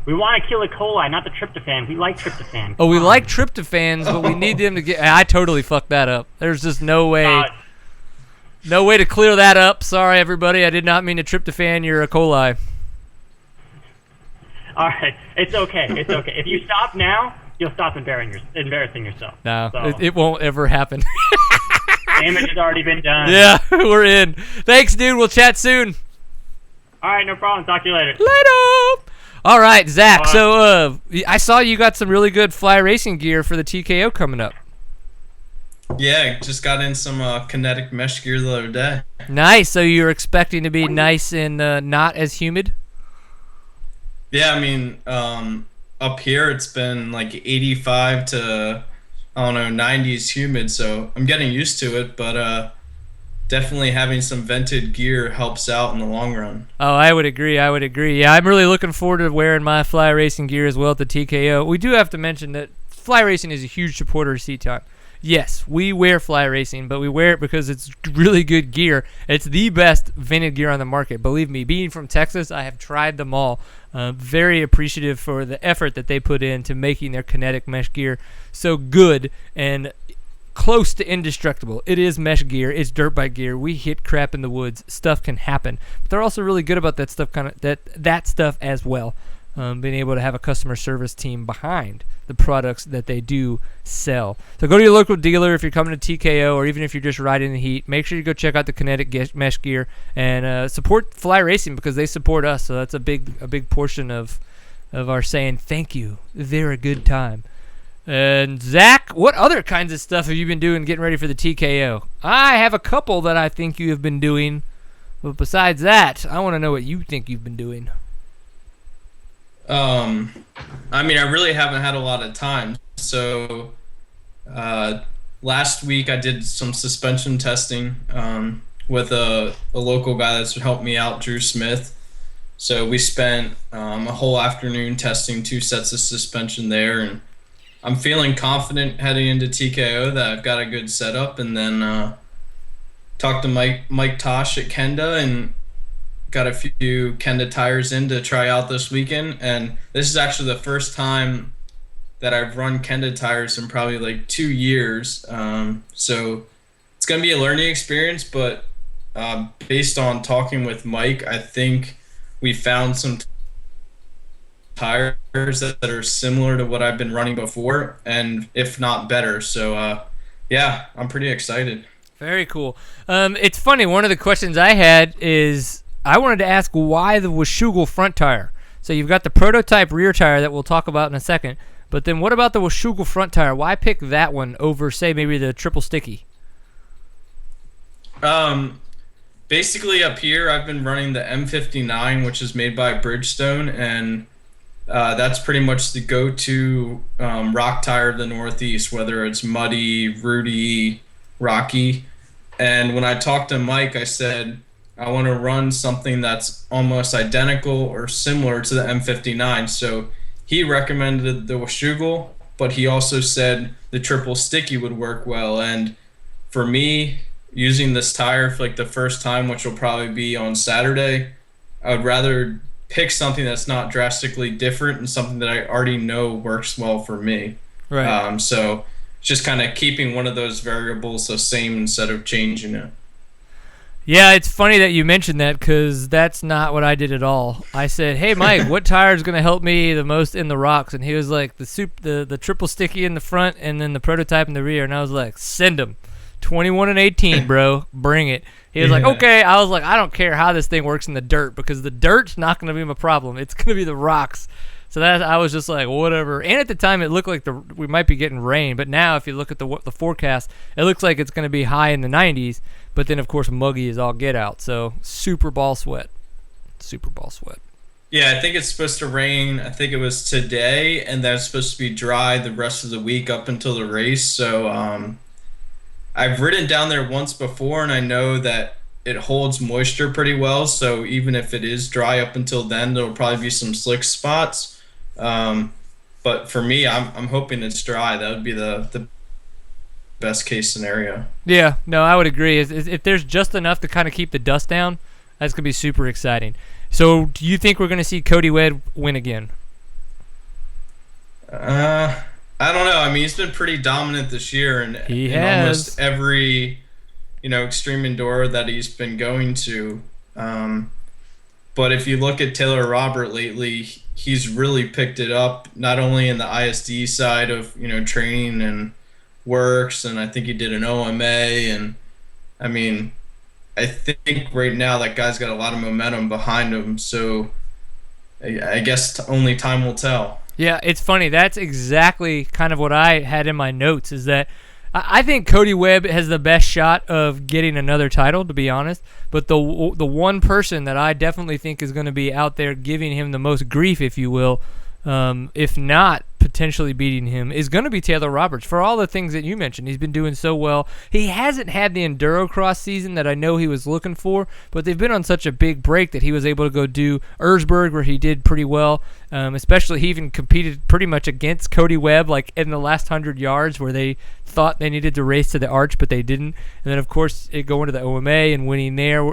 We want to kill E. coli, not the tryptophan. We like tryptophan. Oh, we like tryptophans, but we need them to get... I totally fucked that up. There's just no way... No way to clear that up. Sorry, everybody. I did not mean to tryptophan your E. coli. All right. It's okay. It's okay. If you stop now, you'll stop embarrassing yourself. No, so. It won't ever happen. Damage has already been done. Yeah, we're in. Thanks, dude. We'll chat soon. All right, no problem. Talk to you later. Later. All right, Zach. So I saw you got some really good fly racing gear for the TKO coming up. Yeah, just got in some kinetic mesh gear the other day. Nice. So you're expecting to be nice and not as humid? Yeah, I mean, up here it's been like 85 to, I don't know, 90s humid, so I'm getting used to it, but definitely having some vented gear helps out in the long run. Oh, I would agree. Yeah, I'm really looking forward to wearing my fly racing gear as well at the TKO. We do have to mention that fly racing is a huge supporter of Seat Time. Yes, we wear fly racing, but we wear it because it's really good gear. It's the best vented gear on the market. Believe me, being from Texas, I have tried them all. Very appreciative for the effort that they put into making their kinetic mesh gear so good and close to indestructible. It is mesh gear. It's dirt bike gear. We hit crap in the woods. Stuff can happen. But they're also really good about that stuff, that stuff as well. Being able to have a customer service team behind the products that they do sell. So go to your local dealer if you're coming to TKO, or even if you're just riding the heat. Make sure you go check out the kinetic mesh gear and support fly racing because they support us. So that's a big portion of our saying thank you. They're a good time. And Zach, what other kinds of stuff have you been doing getting ready for the TKO? I have a couple that I think you have been doing, but besides that, I want to know what you think you've been doing. I mean, I really haven't had a lot of time. So, last week I did some suspension testing, with a local guy that's helped me out, Drew Smith. So we spent, a whole afternoon testing 2 sets of suspension there, and I'm feeling confident heading into TKO that I've got a good setup, and then talked to Mike Tosh at Kenda and got a few Kenda tires in to try out this weekend. And this is actually the first time that I've run Kenda tires in probably like 2 years. So it's gonna be a learning experience, but based on talking with Mike, I think we found some tires that are similar to what I've been running before, and if not better. So yeah, I'm pretty excited. Very cool. It's funny. One of the questions I had is I wanted to ask why the Washougal front tire. So you've got the prototype rear tire that we'll talk about in a second, but then what about the Washougal front tire? Why pick that one over, say, maybe the triple sticky? Basically up here, I've been running the M59, which is made by Bridgestone, and that's pretty much the go-to rock tire of the Northeast, whether it's muddy, rooty, rocky. And when I talked to Mike, I said, I want to run something that's almost identical or similar to the M59. So he recommended the Washougal, but he also said the triple sticky would work well. And for me, using this tire for like the first time, which will probably be on Saturday, I would rather pick something that's not drastically different and something that I already know works well for me. Right. So just kind of keeping one of those variables the same instead of changing it. Yeah, it's funny that you mentioned that because that's not what I did at all. I said, "Hey, Mike, what tire is going to help me the most in the rocks?" And he was like, the triple sticky in the front and then the prototype in the rear. And I was like, "Send them, 21 and 18, bro, bring it." He was like, "Okay." I was like, "I don't care how this thing works in the dirt because the dirt's not going to be my problem. It's going to be the rocks." So that I was just like, whatever. And at the time, it looked like we might be getting rain. But now, if you look at the forecast, it looks like it's going to be high in the 90s. But then, of course, muggy is all get out. So super ball sweat. Super ball sweat. Yeah, I think it's supposed to rain. I think it was today, and then it's supposed to be dry the rest of the week up until the race. So I've ridden down there once before, and I know that it holds moisture pretty well. So even if it is dry up until then, there'll probably be some slick spots. But for me, I'm hoping it's dry. That would be the best case scenario. Yeah, no, I would agree. If there's just enough to kind of keep the dust down, that's going to be super exciting. So do you think we're going to see Cody Webb win again? I don't know. I mean, he's been pretty dominant this year in almost every, extreme indoor that he's been going to. But if you look at Taylor Robert lately, he's really picked it up, not only in the ISD side of, training and works, and I think he did an OMA, and I mean, I think right now that guy's got a lot of momentum behind him, so I guess only time will tell. Yeah, it's funny. That's exactly kind of what I had in my notes, is that I think Cody Webb has the best shot of getting another title, to be honest. But the one person that I definitely think is going to be out there giving him the most grief, if you will, if not potentially beating him, is going to be Taylor Roberts. For all the things that you mentioned, he's been doing so well. He hasn't had the Endurocross season that I know he was looking for, but they've been on such a big break that he was able to go do Erzberg, where he did pretty well. Especially, he even competed pretty much against Cody Webb, like in the last 100 yards, where they thought they needed to race to the arch, but they didn't. And then, of course, going to the OMA and winning there.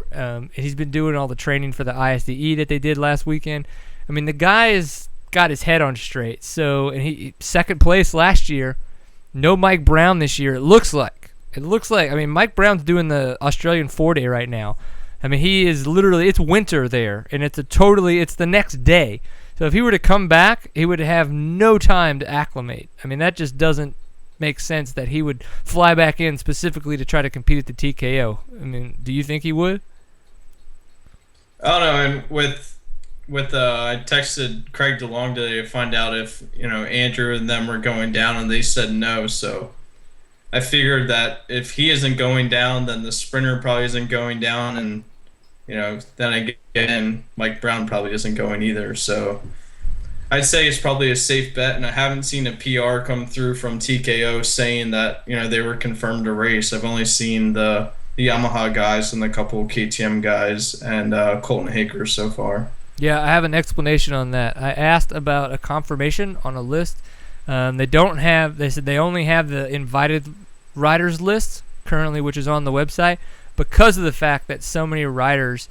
He's been doing all the training for the ISDE that they did last weekend. I mean, the guy is got his head on straight. So, and he second place last year. No Mike Brown this year. It looks like. I mean, Mike Brown's doing the Australian 4-day right now. I mean, he is literally, it's winter there, and it's the next day. So if he were to come back, he would have no time to acclimate. I mean, that just doesn't make sense that he would fly back in specifically to try to compete at the TKO. I mean, do you think he would? I don't know. And with I texted Craig DeLong today to find out if Andrew and them were going down, and they said no. So I figured that if he isn't going down, then the sprinter probably isn't going down, and then again Mike Brown probably isn't going either. So I'd say it's probably a safe bet, and I haven't seen a PR come through from TKO saying that they were confirmed to race. I've only seen the Yamaha guys and a couple of KTM guys and Colton Haker so far. Yeah, I have an explanation on that. I asked about a confirmation on a list They said they only have the invited riders list currently, which is on the website, because of the fact that so many riders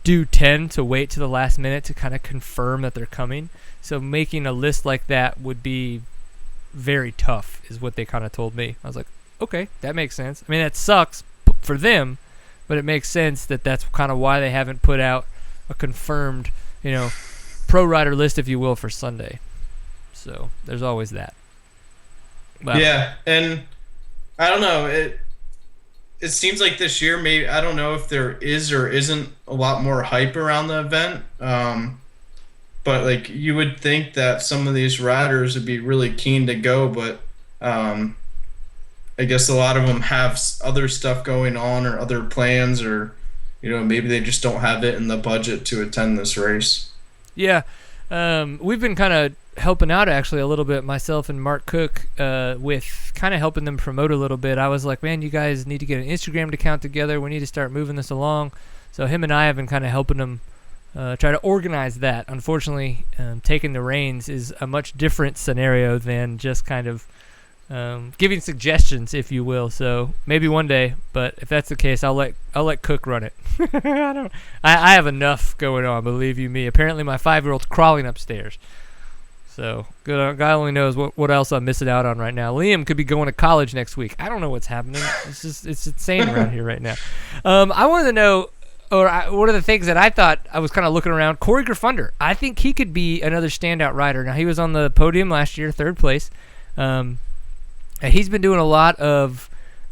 do tend to wait to the last minute to kind of confirm that they're coming. So making a list like that would be very tough, is what they kind of told me. I was like, okay, that makes sense. I mean, that sucks for them, but it makes sense that that's kind of why they haven't put out a confirmed, pro rider list, if you will, for Sunday. So there's always that. Wow. Yeah, and I don't know. It seems like this year, maybe, I don't know if there is or isn't a lot more hype around the event. But like, you would think that some of these riders would be really keen to go, but I guess a lot of them have other stuff going on or other plans, or maybe they just don't have it in the budget to attend this race. Yeah, we've been kind of helping out actually a little bit, myself and Mark Cook, with kind of helping them promote a little bit. I was like, man, you guys need to get an Instagram account together. We need to start moving this along. So him and I have been kind of helping them try to organize that. Unfortunately, taking the reins is a much different scenario than just kind of giving suggestions, if you will. So maybe one day, but if that's the case, I'll let Cook run it. I have enough going on, believe you me. Apparently my 5-year-old's crawling upstairs. So God only knows what else I'm missing out on right now. Liam could be going to college next week. I don't know what's happening. It's insane around here right now. I wanted to know, one of the things that I thought, I was kind of looking around, Corey Graffunder. I think he could be another standout rider. Now, he was on the podium last year, 3rd place. He's been doing a lot of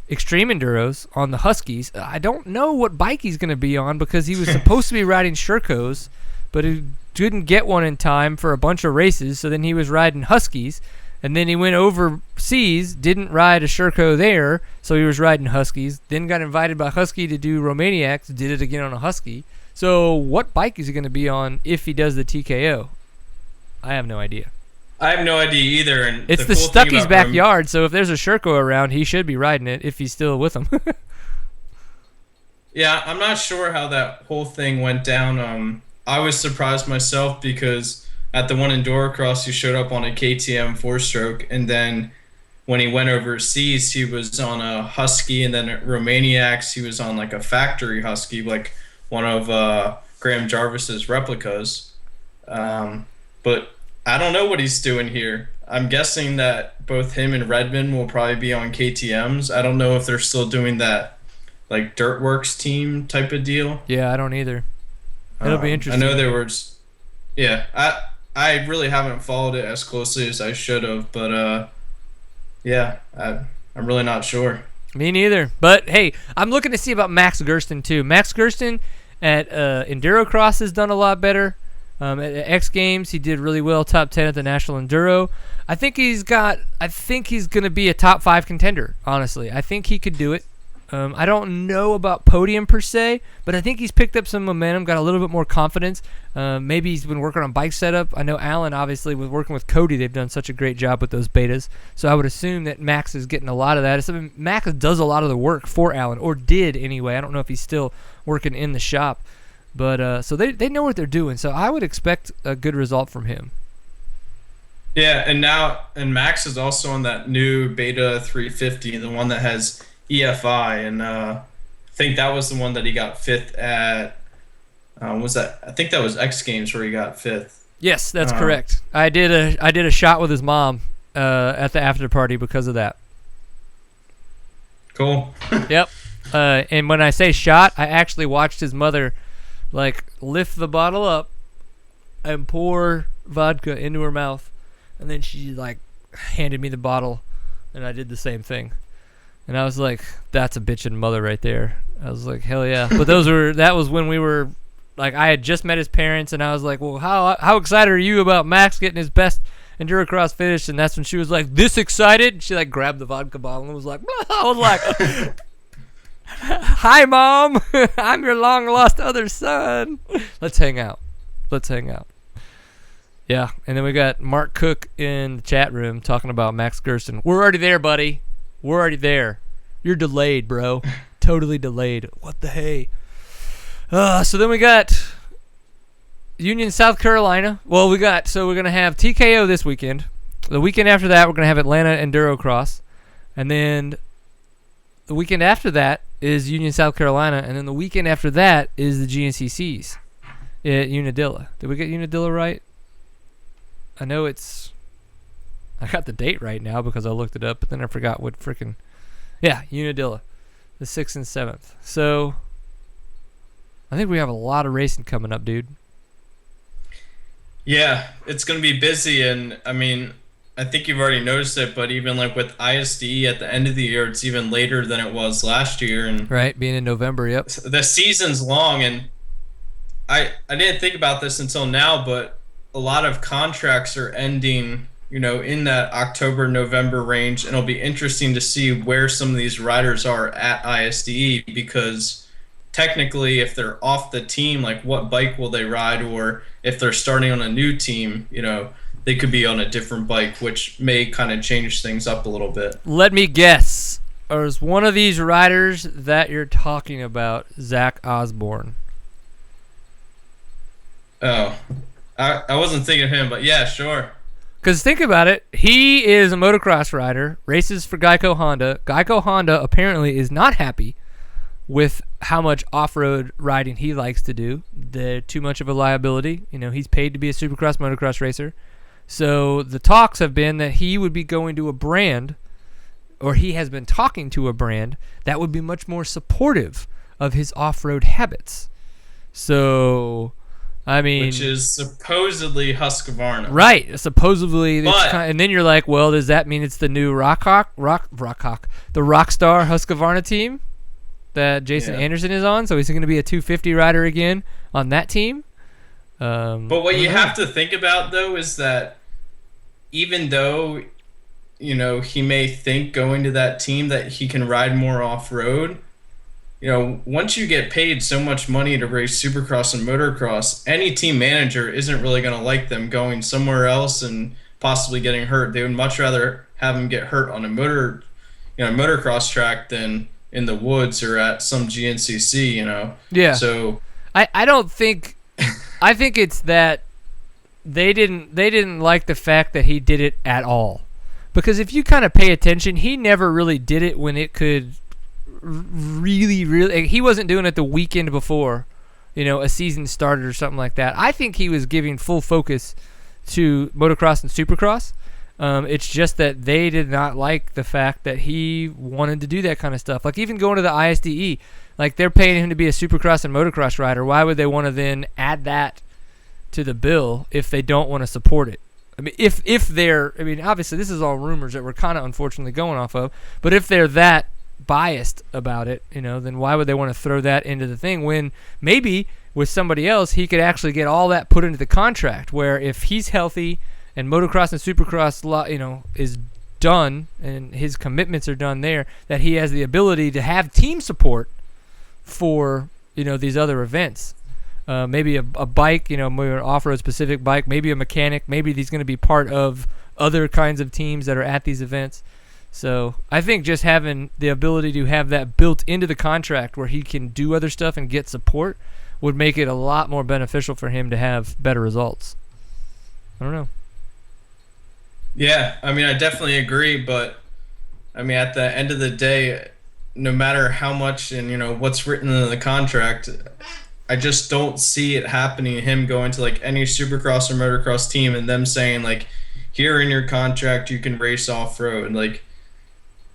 extreme enduros on the Huskies. I don't know what bike he's going to be on, because he was supposed to be riding Shercos, but he didn't get one in time for a bunch of races, so then he was riding Huskies, and then he went overseas, didn't ride a Sherco there, so he was riding Huskies, then got invited by Husky to do Romaniacs, did it again on a Husky. So what bike is he going to be on if he does the TKO? I have no idea. I have no idea either. And it's the cool Stucky's backyard, so if there's a Sherco around, he should be riding it if he's still with them. Yeah, I'm not sure how that whole thing went down. I was surprised myself, because at the one Endurocross, he showed up on a KTM 4-stroke, and then when he went overseas, he was on a Husky, and then at Romaniacs, he was on like a factory Husky, like one of Graham Jarvis's replicas. But I don't know what he's doing here. I'm guessing that both him and Redmond will probably be on KTMs. I don't know if they're still doing that like Dirtworks team type of deal. Yeah, I don't either. It'll be interesting. I know there was, I really haven't followed it as closely as I should have, but I'm really not sure. Me neither. But hey, I'm looking to see about Max Gersten too. Max Gersten at Endurocross has done a lot better. At X Games, he did really well, top 10 at the National Enduro. I think he's going to be a top 5 contender, honestly. I think he could do it. I don't know about podium per se, but I think he's picked up some momentum, got a little bit more confidence. Maybe he's been working on bike setup. I know Alan, obviously, with working with Cody, they've done such a great job with those betas. So I would assume that Max is getting a lot of that. Max does a lot of the work for Alan, or did anyway. I don't know if he's still working in the shop. But so they know what they're doing. So I would expect a good result from him. Yeah, and Max is also on that new Beta 350, the one that has EFI, and I think that was the one that he got 5th at. Was that? I think that was X Games where he got 5th. Yes, that's correct. I did a shot with his mom at the after party because of that. Cool. Yep. And when I say shot, I actually watched his mother lift the bottle up and pour vodka into her mouth, and then she handed me the bottle, and I did the same thing. And I was like, that's a bitchin' mother right there. I was like, hell yeah. But that was when we were, I had just met his parents, and I was like, well, how excited are you about Max getting his best Endurocross finish? And that's when she was like, this excited? She grabbed the vodka bottle and was like, I was like, hi, Mom. I'm your long-lost other son. Let's hang out. Yeah, and then we got Mark Cook in the chat room talking about Max Gersten. We're already there, buddy. We're already there. You're delayed, bro. Totally delayed. What the hey? So then we got Union, South Carolina. Well, we're going to have TKO this weekend. The weekend after that, we're going to have Atlanta Enduro Cross. And then the weekend after that is Union, South Carolina. And then the weekend after that is the GNCCs at Unadilla. Did we get Unadilla right? I know it's... I got the date right now because I looked it up, but then I forgot what freaking... Yeah, Unadilla. The 6th and 7th. So, I think we have a lot of racing coming up, dude. Yeah, it's going to be busy, and I mean, I think you've already noticed it, but even like with ISDE at the end of the year, it's even later than it was last year. And right, being in November, yep. The season's long, and I didn't think about this until now, but a lot of contracts are ending, you know, in that October, November range, and it'll be interesting to see where some of these riders are at ISDE, because technically if they're off the team, like what bike will they ride, or if they're starting on a new team, you know, they could be on a different bike, which may kind of change things up a little bit. Let me guess. Is one of these riders that you're talking about Zach Osborne? Oh, I wasn't thinking of him, but yeah, sure. Because think about it, he is a motocross rider, races for Geico Honda. Geico Honda apparently is not happy with how much off-road riding he likes to do. They're too much of a liability. You know, he's paid to be a supercross motocross racer. So the talks have been that he would be going to a brand, or he has been talking to a brand, that would be much more supportive of his off-road habits. So, I mean... Which is supposedly Husqvarna. Right, supposedly. But, and then you're like, well, does that mean it's the new the Rockstar Husqvarna team that Jason Anderson is on? So he's going to be a 250 rider again on that team? But what you have to think about, though, is that even though, you know, he may think going to that team that he can ride more off-road, you know, once you get paid so much money to race supercross and motocross, any team manager isn't really going to like them going somewhere else and possibly getting hurt. They would much rather have them get hurt on a motocross track than in the woods or at some GNCC, you know. Yeah. So I don't think... I think it's that they didn't like the fact that he did it at all. Because if you kind of pay attention, he never really did it when it could really... He wasn't doing it the weekend before, you know, a season started or something like that. I think he was giving full focus to motocross and supercross. It's just that they did not like the fact that he wanted to do that kind of stuff. Like even going to the ISDE, like they're paying him to be a supercross and motocross rider. Why would they want to then add that to the bill if they don't want to support it? I mean, if they're, I mean, obviously this is all rumors that we're kind of unfortunately going off of, but if they're that biased about it, you know, then why would they want to throw that into the thing when maybe with somebody else he could actually get all that put into the contract, where if he's healthy and motocross and supercross, you know, is done and his commitments are done there, that he has the ability to have team support for, you know, these other events. Maybe a bike, you know, more off-road specific bike, maybe a mechanic, maybe he's going to be part of other kinds of teams that are at these events. So I think just having the ability to have that built into the contract where he can do other stuff and get support would make it a lot more beneficial for him to have better results. I don't know. Yeah, I mean, I definitely agree, but I mean, at the end of the day, no matter how much and, you know, what's written in the contract, I just don't see it happening, him going to like any supercross or motocross team and them saying like, here in your contract you can race off-road. Like,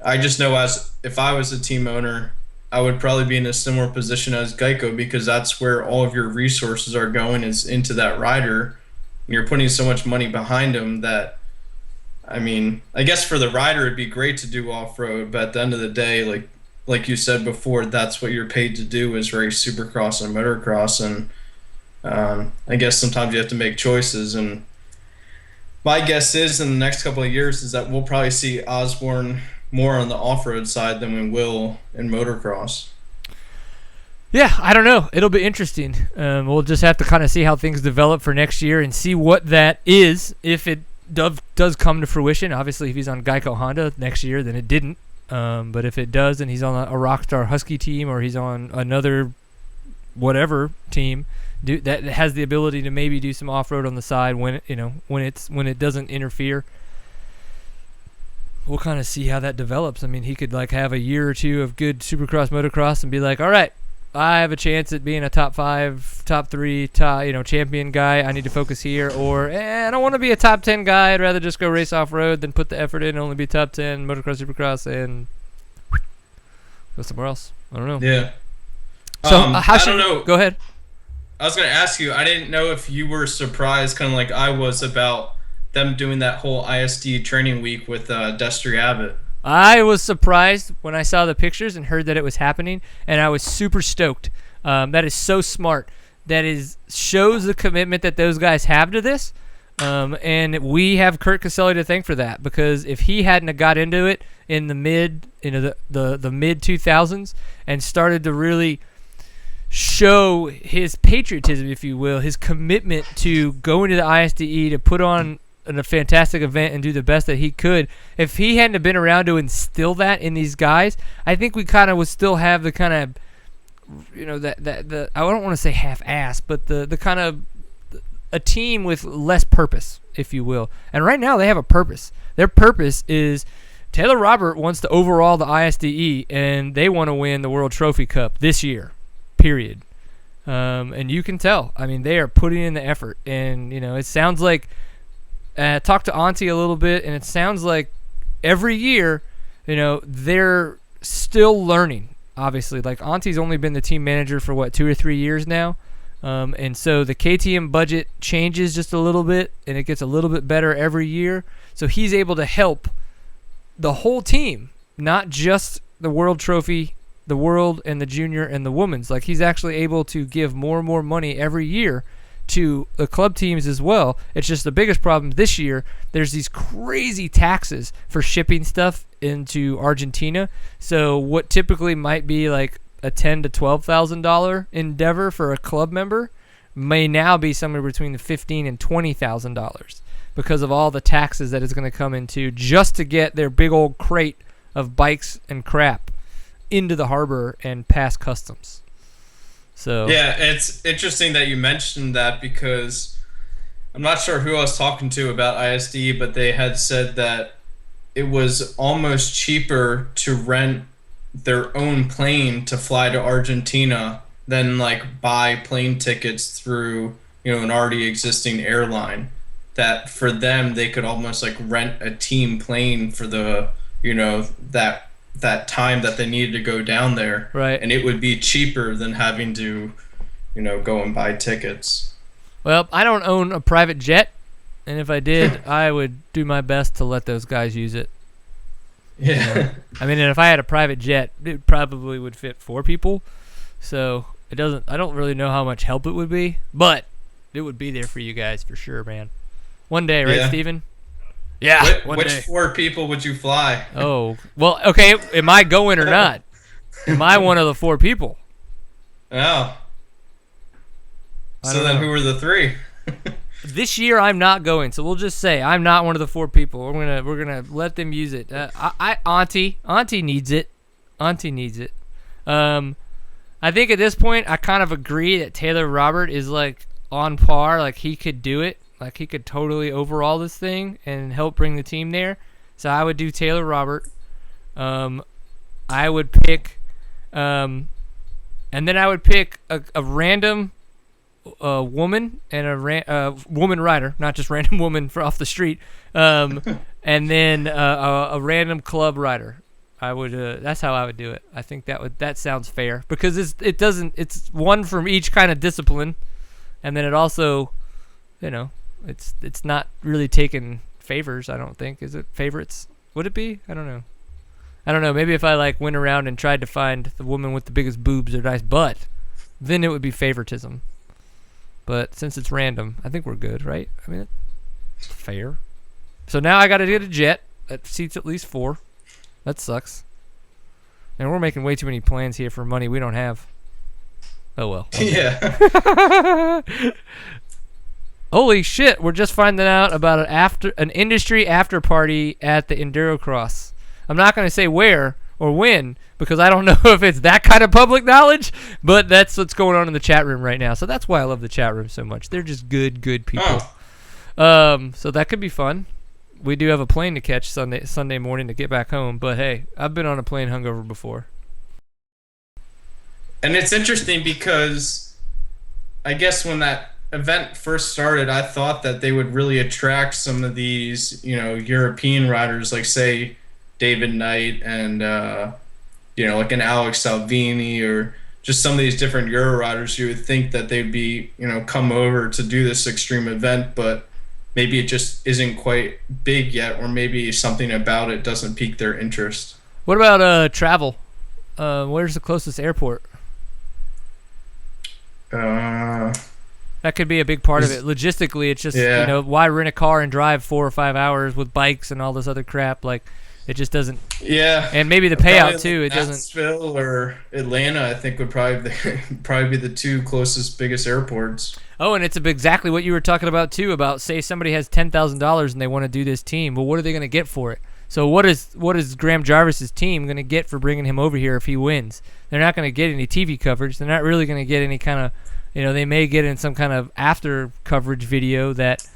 I just know as if I was a team owner, I would probably be in a similar position as Geico, because that's where all of your resources are going, is into that rider. And you're putting so much money behind him that, I mean, I guess for the rider it'd be great to do off-road, but at the end of the day, like you said before, that's what you're paid to do, is race supercross and motocross. And I guess sometimes you have to make choices. And my guess is in the next couple of years is that we'll probably see Osborne more on the off-road side than we will in motocross. Yeah, I don't know. It'll be interesting. We'll just have to kind of see how things develop for next year and see what that is, if it does come to fruition. Obviously, if he's on Geico Honda next year, then it didn't. But if it does, and he's on a Rockstar Husky team, or he's on another whatever team that has the ability to maybe do some off-road on the side when it doesn't interfere. we'll kind of see how that develops. I mean, he could like have a year or two of good Supercross, motocross, and be like, all right, I have a chance at being a top 5, top 3, champion guy. I need to focus here. Or I don't want to be a top 10 guy. I'd rather just go race off road than put the effort in and only be top 10 motocross, Supercross, and go somewhere else. I don't know. Yeah. So I don't know. Go ahead. I was going to ask you, I didn't know if you were surprised, kind of like I was, about them doing that whole ISD training week with Destry Abbott. I was surprised when I saw the pictures and heard that it was happening, and I was super stoked. That is so smart. That shows the commitment that those guys have to this, and we have Kurt Caselli to thank for that, because if he hadn't have got into it in the mid 2000s and started to really show his patriotism, if you will, his commitment to go into the ISDE to put on a fantastic event and do the best that he could. If he hadn't have been around to instill that in these guys, I think we kind of would still have the kind of, the I don't want to say half-ass, but the kind of a team with less purpose, if you will. And right now they have a purpose. Their purpose is Taylor Robert wants to overall the ISDE, and they want to win the World Trophy Cup this year, period. And you can tell. I mean, they are putting in the effort. And, it sounds like talked to Auntie a little bit, and it sounds like every year, they're still learning. Obviously, like Auntie's only been the team manager for 2 or 3 years now, and so the KTM budget changes just a little bit, and it gets a little bit better every year. So he's able to help the whole team, not just the World Trophy, the World and the Junior and the Women's. Like he's actually able to give more and more money every year to the club teams as well. It's just the biggest problem this year. There's these crazy taxes for shipping stuff into Argentina. So what typically might be like a $10,000 to $12,000 endeavor for a club member may now be somewhere between the $15,000 and $20,000 because of all the taxes that is going to come into just to get their big old crate of bikes and crap into the harbor and past customs. So yeah, it's interesting that you mentioned that, because I'm not sure who I was talking to about ISD, but they had said that it was almost cheaper to rent their own plane to fly to Argentina than like buy plane tickets through, an already existing airline. That for them, they could almost like rent a team plane for the, that time that they needed to go down there. Right. And it would be cheaper than having to, go and buy tickets. Well, I don't own a private jet, and if I did, I would do my best to let those guys use it. Yeah. I mean, and if I had a private jet, it probably would fit 4 people. So I don't really know how much help it would be, but it would be there for you guys for sure, man. One day, right, Steven? Yeah. Which 4 people would you fly? Oh, well, okay. Am I going or not? Am I one of the 4 people? Oh. So then who were the 3? This year I'm not going, so we'll just say I'm not one of the 4 people. We're gonna let them use it. Auntie needs it. Auntie needs it. I think at this point I kind of agree that Taylor Robert is like on par. Like he could do it. Like he could totally overall this thing and help bring the team there. So I would do Taylor Robert. I would pick, and then I would pick a random woman and a woman rider, not just random woman off the street, and then a random club rider. I would. That's how I would do it. I think that sounds fair, because it's one from each kind of discipline, and then it also, it's not really taking favors. I don't think. Is it favorites? Would it be? I don't know. Maybe if I went around and tried to find the woman with the biggest boobs or nice butt, then it would be favoritism. But since it's random, I think we're good, right? I mean, it's fair. So now I got to get a jet that seats at least 4. That sucks. And we're making way too many plans here for money we don't have. Oh well. Okay. Yeah. Holy shit! We're just finding out about an industry after party at the Endurocross. I'm not going to say where or when, because I don't know if it's that kind of public knowledge, but that's what's going on in the chat room right now. So that's why I love the chat room so much. They're just good people. Oh. So that could be fun. we do have a plane to catch Sunday morning to get back home. But hey, I've been on a plane hungover before. And it's interesting because I guess when that event first started, I thought that they would really attract some of these, European riders, like say David Knight and like an Alex Salvini or just some of these different Euro riders. You would think that they'd be, come over to do this extreme event, but maybe it just isn't quite big yet, or maybe something about it doesn't pique their interest. What about travel? Where's the closest airport? That could be a big part of it. Logistically, it's just, why rent a car and drive 4 or 5 hours with bikes and all this other crap? Like, it just doesn't. Yeah. And maybe the payout, too. It doesn't. Nashville or Atlanta, I think, would probably be the two closest, biggest airports. Oh, and it's exactly what you were talking about, too, about, say, somebody has $10,000 and they want to do this team. Well, what are they going to get for it? So what is Graham Jarvis's team going to get for bringing him over here if he wins? They're not going to get any TV coverage. They're not really going to get any kind of, they may get in some kind of after coverage video that,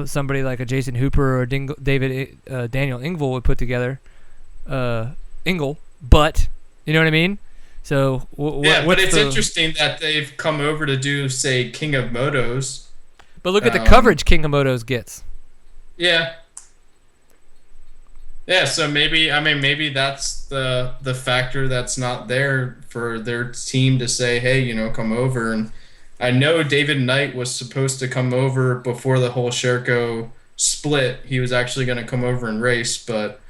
somebody like a Jason Hooper or Daniel Ingvall would put together. Ingle, but you know what I mean? So but it's interesting that they've come over to do, say, King of Motos. But look at the coverage King of Motos gets. Yeah. Yeah, so maybe that's the factor that's not there for their team to say, hey, come over. And I know David Knight was supposed to come over before the whole Sherco split. He was actually going to come over and race, but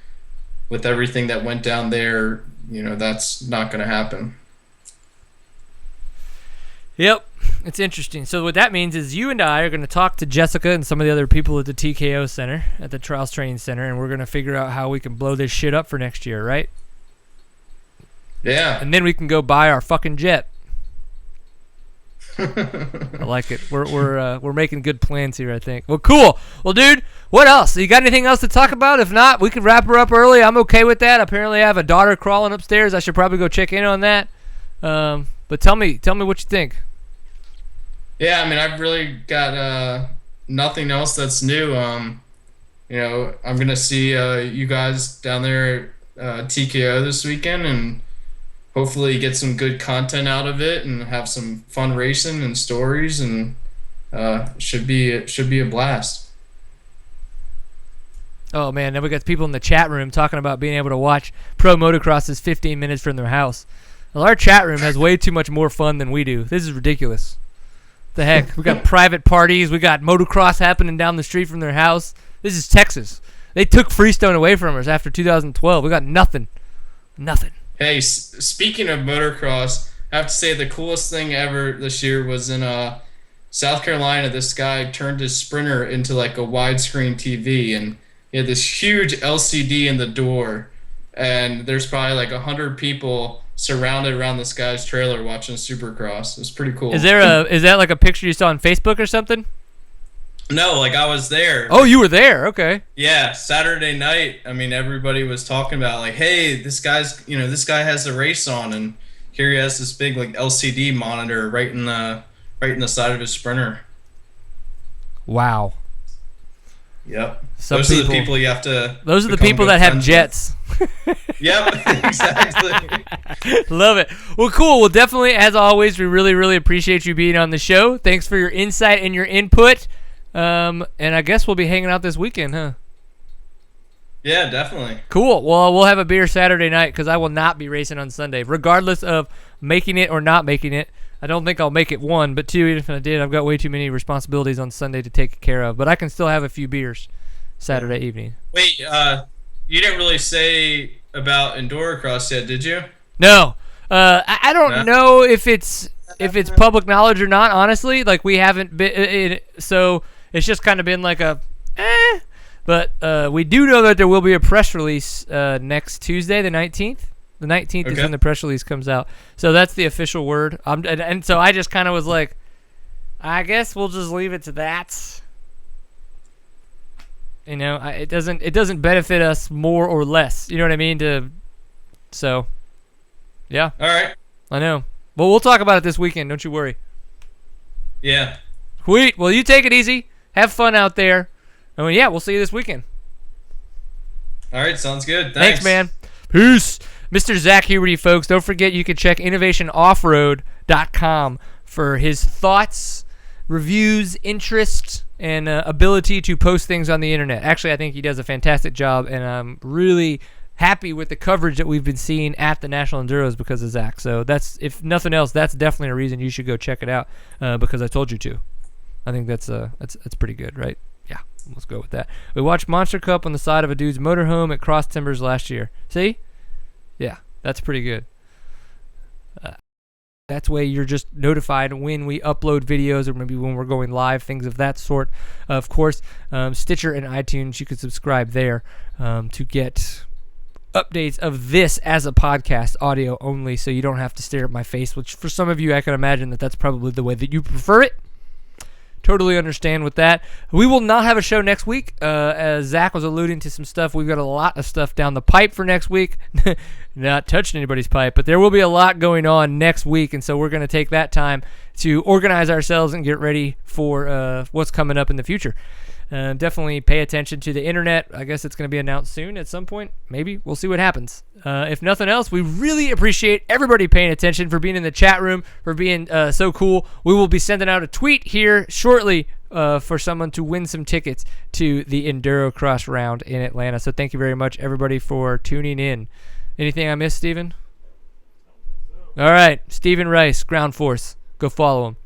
with everything that went down there, that's not going to happen. Yep, it's interesting. So what that means is you and I are going to talk to Jessica and some of the other people at the TKO Center, at the Trials Training Center, and we're going to figure out how we can blow this shit up for next year, right? Yeah. And then we can go buy our fucking jet. I like it. We're making good plans here, I think. Well, cool. Well, dude, what else? You got anything else to talk about? If not, we could wrap her up early. I'm okay with that. Apparently, I have a daughter crawling upstairs. I should probably go check in on that. But tell me what you think. Yeah, I've really got nothing else that's new. I'm gonna see you guys down there at TKO this weekend, and hopefully get some good content out of it, and have some fun racing and stories, and should be a blast. Oh man, now we got people in the chat room talking about being able to watch pro motocrosses 15 minutes from their house. Well, our chat room has way too much more fun than we do. This is ridiculous. The heck? We got private parties. We got motocross happening down the street from their house. This is Texas. They took Freestone away from us after 2012. We got nothing. Nothing. Hey, speaking of motocross, I have to say the coolest thing ever this year was in South Carolina. This guy turned his Sprinter into like a widescreen TV, and he had this huge LCD in the door, and there's probably like 100 people surrounded around this guy's trailer watching Supercross. It's pretty cool. Is that like a picture you saw on Facebook or something? No, like I was there. Oh, you were there. Okay. Yeah, Saturday night. Everybody was talking about like, hey, this guy has a race on, and here he has this big like LCD monitor right in the side of his Sprinter. Wow. Yep. Those are the people you have to. Those are the people that have jets. Yep, exactly. Love it. Well, cool. Well, definitely, as always, we really, really appreciate you being on the show. Thanks for your insight and your input. And I guess we'll be hanging out this weekend, huh? Yeah, definitely. Cool. Well, we'll have a beer Saturday night because I will not be racing on Sunday, regardless of making it or not making it. I don't think I'll make it, one, but two, even if I did, I've got way too many responsibilities on Sunday to take care of. But I can still have a few beers Saturday evening. Wait, you didn't really say about Endurocross yet, did you? No. I don't know if it's public knowledge or not, honestly. Like, we haven't been so it's just kind of been like a but we do know that there will be a press release next Tuesday, the 19th. The 19th is when the press release comes out. So that's the official word. And so I just kind of was like, I guess we'll just leave it to that. It doesn't benefit us more or less. You know what I mean? So, yeah. All right. I know. Well, we'll talk about it this weekend. Don't you worry. Yeah. Sweet. Well, you take it easy. Have fun out there. And yeah, we'll see you this weekend. All right, sounds good. Thanks, man. Peace. Mr. Zach Huberty, folks. Don't forget you can check innovationoffroad.com for his thoughts, reviews, interest, and ability to post things on the internet. Actually, I think he does a fantastic job, and I'm really happy with the coverage that we've been seeing at the National Enduros because of Zach. So that's, if nothing else, that's definitely a reason you should go check it out because I told you to. I think that's pretty good, right? Yeah, let's go with that. We watched Monster Cup on the side of a dude's motorhome at Cross Timbers last year. See? Yeah, that's pretty good. That's way you're just notified when we upload videos or maybe when we're going live, things of that sort. Of course, Stitcher and iTunes, you can subscribe there to get updates of this as a podcast, audio only, so you don't have to stare at my face, which for some of you, I can imagine that's probably the way that you prefer it. Totally understand with that. We will not have a show next week. As Zach was alluding to some stuff, we've got a lot of stuff down the pipe for next week. Not touching anybody's pipe, but there will be a lot going on next week, and so we're going to take that time to organize ourselves and get ready for what's coming up in the future. Definitely pay attention to the internet. I guess it's going to be announced soon at some point. Maybe. We'll see what happens. If nothing else, we really appreciate everybody paying attention, for being in the chat room, for being so cool. We will be sending out a tweet here shortly for someone to win some tickets to the Enduro Cross round in Atlanta. So thank you very much, everybody, for tuning in. Anything I missed, Steven? All right. Steven Rice, Ground Force. Go follow him.